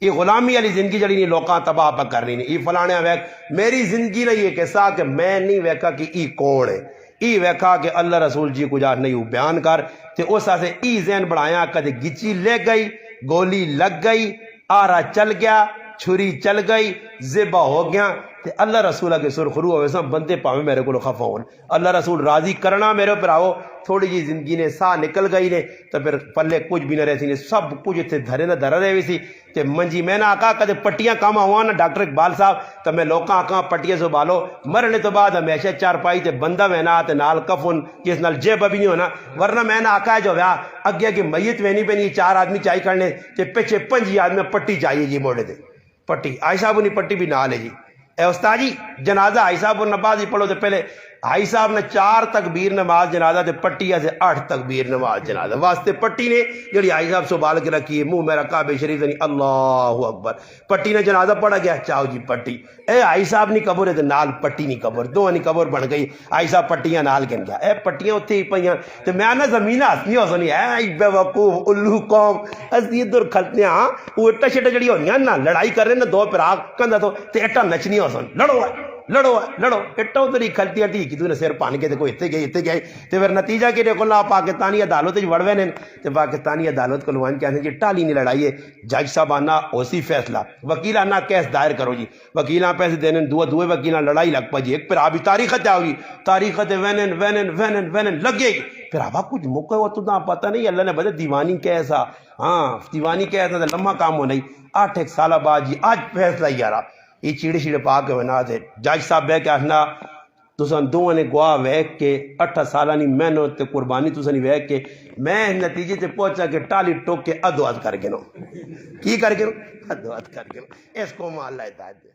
یہ غلامی والی زندگی جڑی نہیں لوکاں تباہ پہ کرنی نہیں یہ فلانے ویک میری زندگی نے یہ کیسا کہ میں نہیں ویکا کہ ای کون ہے ای ویکھا کہ اللہ رسول جی کو جا نہیں بیان کر تے اس سے ای ذہن بڑھایا کدے گچی لے گئی گولی لگ گئی آرا چل گیا چھری چل گئی ذبح ہو گیا تے اللہ رسولہ کے سرخرو ہوئے سا بندے پاویں میرے کو خفا ہون اللہ رسول راضی کرنا میرے پر آؤ تھوڑی جی زندگی نے سا نکل گئی نے تو پھر پلے کچھ بھی نہ رہتی نے سب کچھ اتنے دھرے نہ دھرا رہے سی تے منجی میں نہ آکا کدے پٹیاں کام ہوا نا ڈاکٹر اقبال صاحب تو میں لوکاں آکا پٹیاں سے بالو مرنے تو بعد ہمیشہ 4 پائی تے بندہ میں نہ تے نال کفن جس نال جیب بھی نہیں ہونا ورنہ میں نہ آکا جو ویا اگے کہ میت وینی پہ نہیں 4 آدمی چاہی کرنے تے پیچھے 5 آدمی پٹی چاہیے جی موڑے دے پٹی آئی صاحب نے پٹی بھی نہ لے جی اے استاد جی جنازہ آئی صاحب نماز ہی پڑھو تو پہلے آئی صاحب نے 4 تکبیر نماز جنازہ تے پٹیا سے 8 تکبیر نماز جنازہ واسطے پٹی نے جڑی آئی صاحب سنبھال کے رکھی ہے، منہ میرا کعبے شریف نہیں، اللہ اکبر، پٹی نے جنازہ پڑھا گیا، چاہو جی پٹی، اے آئی صاحب نہیں قبر ہے تے نال پٹی نہیں قبر، دو نہیں قبر بن گئی، آئی صاحب پٹیاں نال گن گیا، اے پٹیاں اتھے ہی پئیاں تے میں آنا زمین ہسنی ہو سنی، اے بے وقوف الو قوم، اسی ادھر کھلتے ہاں، وہ اٹا شٹا جڑی ہونی نا لڑائی کر رہے نا دو پراغ کندھا تو تے اٹا نچنی ہو سن، لڑو اٹا ادھر ہی کھلتی ٹھیک تو نے سر پان کے کوئی اتنے گئے تے پھر نتیجہ کہ دیکھو نا پاکستانی عدالت وڑوے نے تے پاکستانی عدالت کو لوان کہتے ہیں جی ٹالی نہیں لڑائی ہے، جج صاحب آنا اسی فیصلہ، وکیل آنا کیس دائر کرو جی، وکیلاں پیسے دینے دوے وکیلاں لڑائی لگ پا جی، ایک پھر آبی تاریخت آؤگی، تاریخت وینن لگے گی، پھر آبا کچھ موقع ہو تو پتہ نہیں اللہ نے بجے دیوانی کیسا، ہاں دیوانی کیسا لمحہ کام ہو نہیں، 8 سالہ بعد جی آج فیصلہ ہی آ رہا، یہ چیڑے پا کے بنا تھے جج صاحب بہ کے آخنا تسان دونوں نے گواہ ویک کے 8 سالہ نہیں محنت تے قربانی تسان ویک کے میں نتیجے تے پہنچا کہ ٹالی ٹوک کے ادوات کر کے نو کی کر کے نو ادوات کر کے نو، اس کو اللہ ہدایت دے۔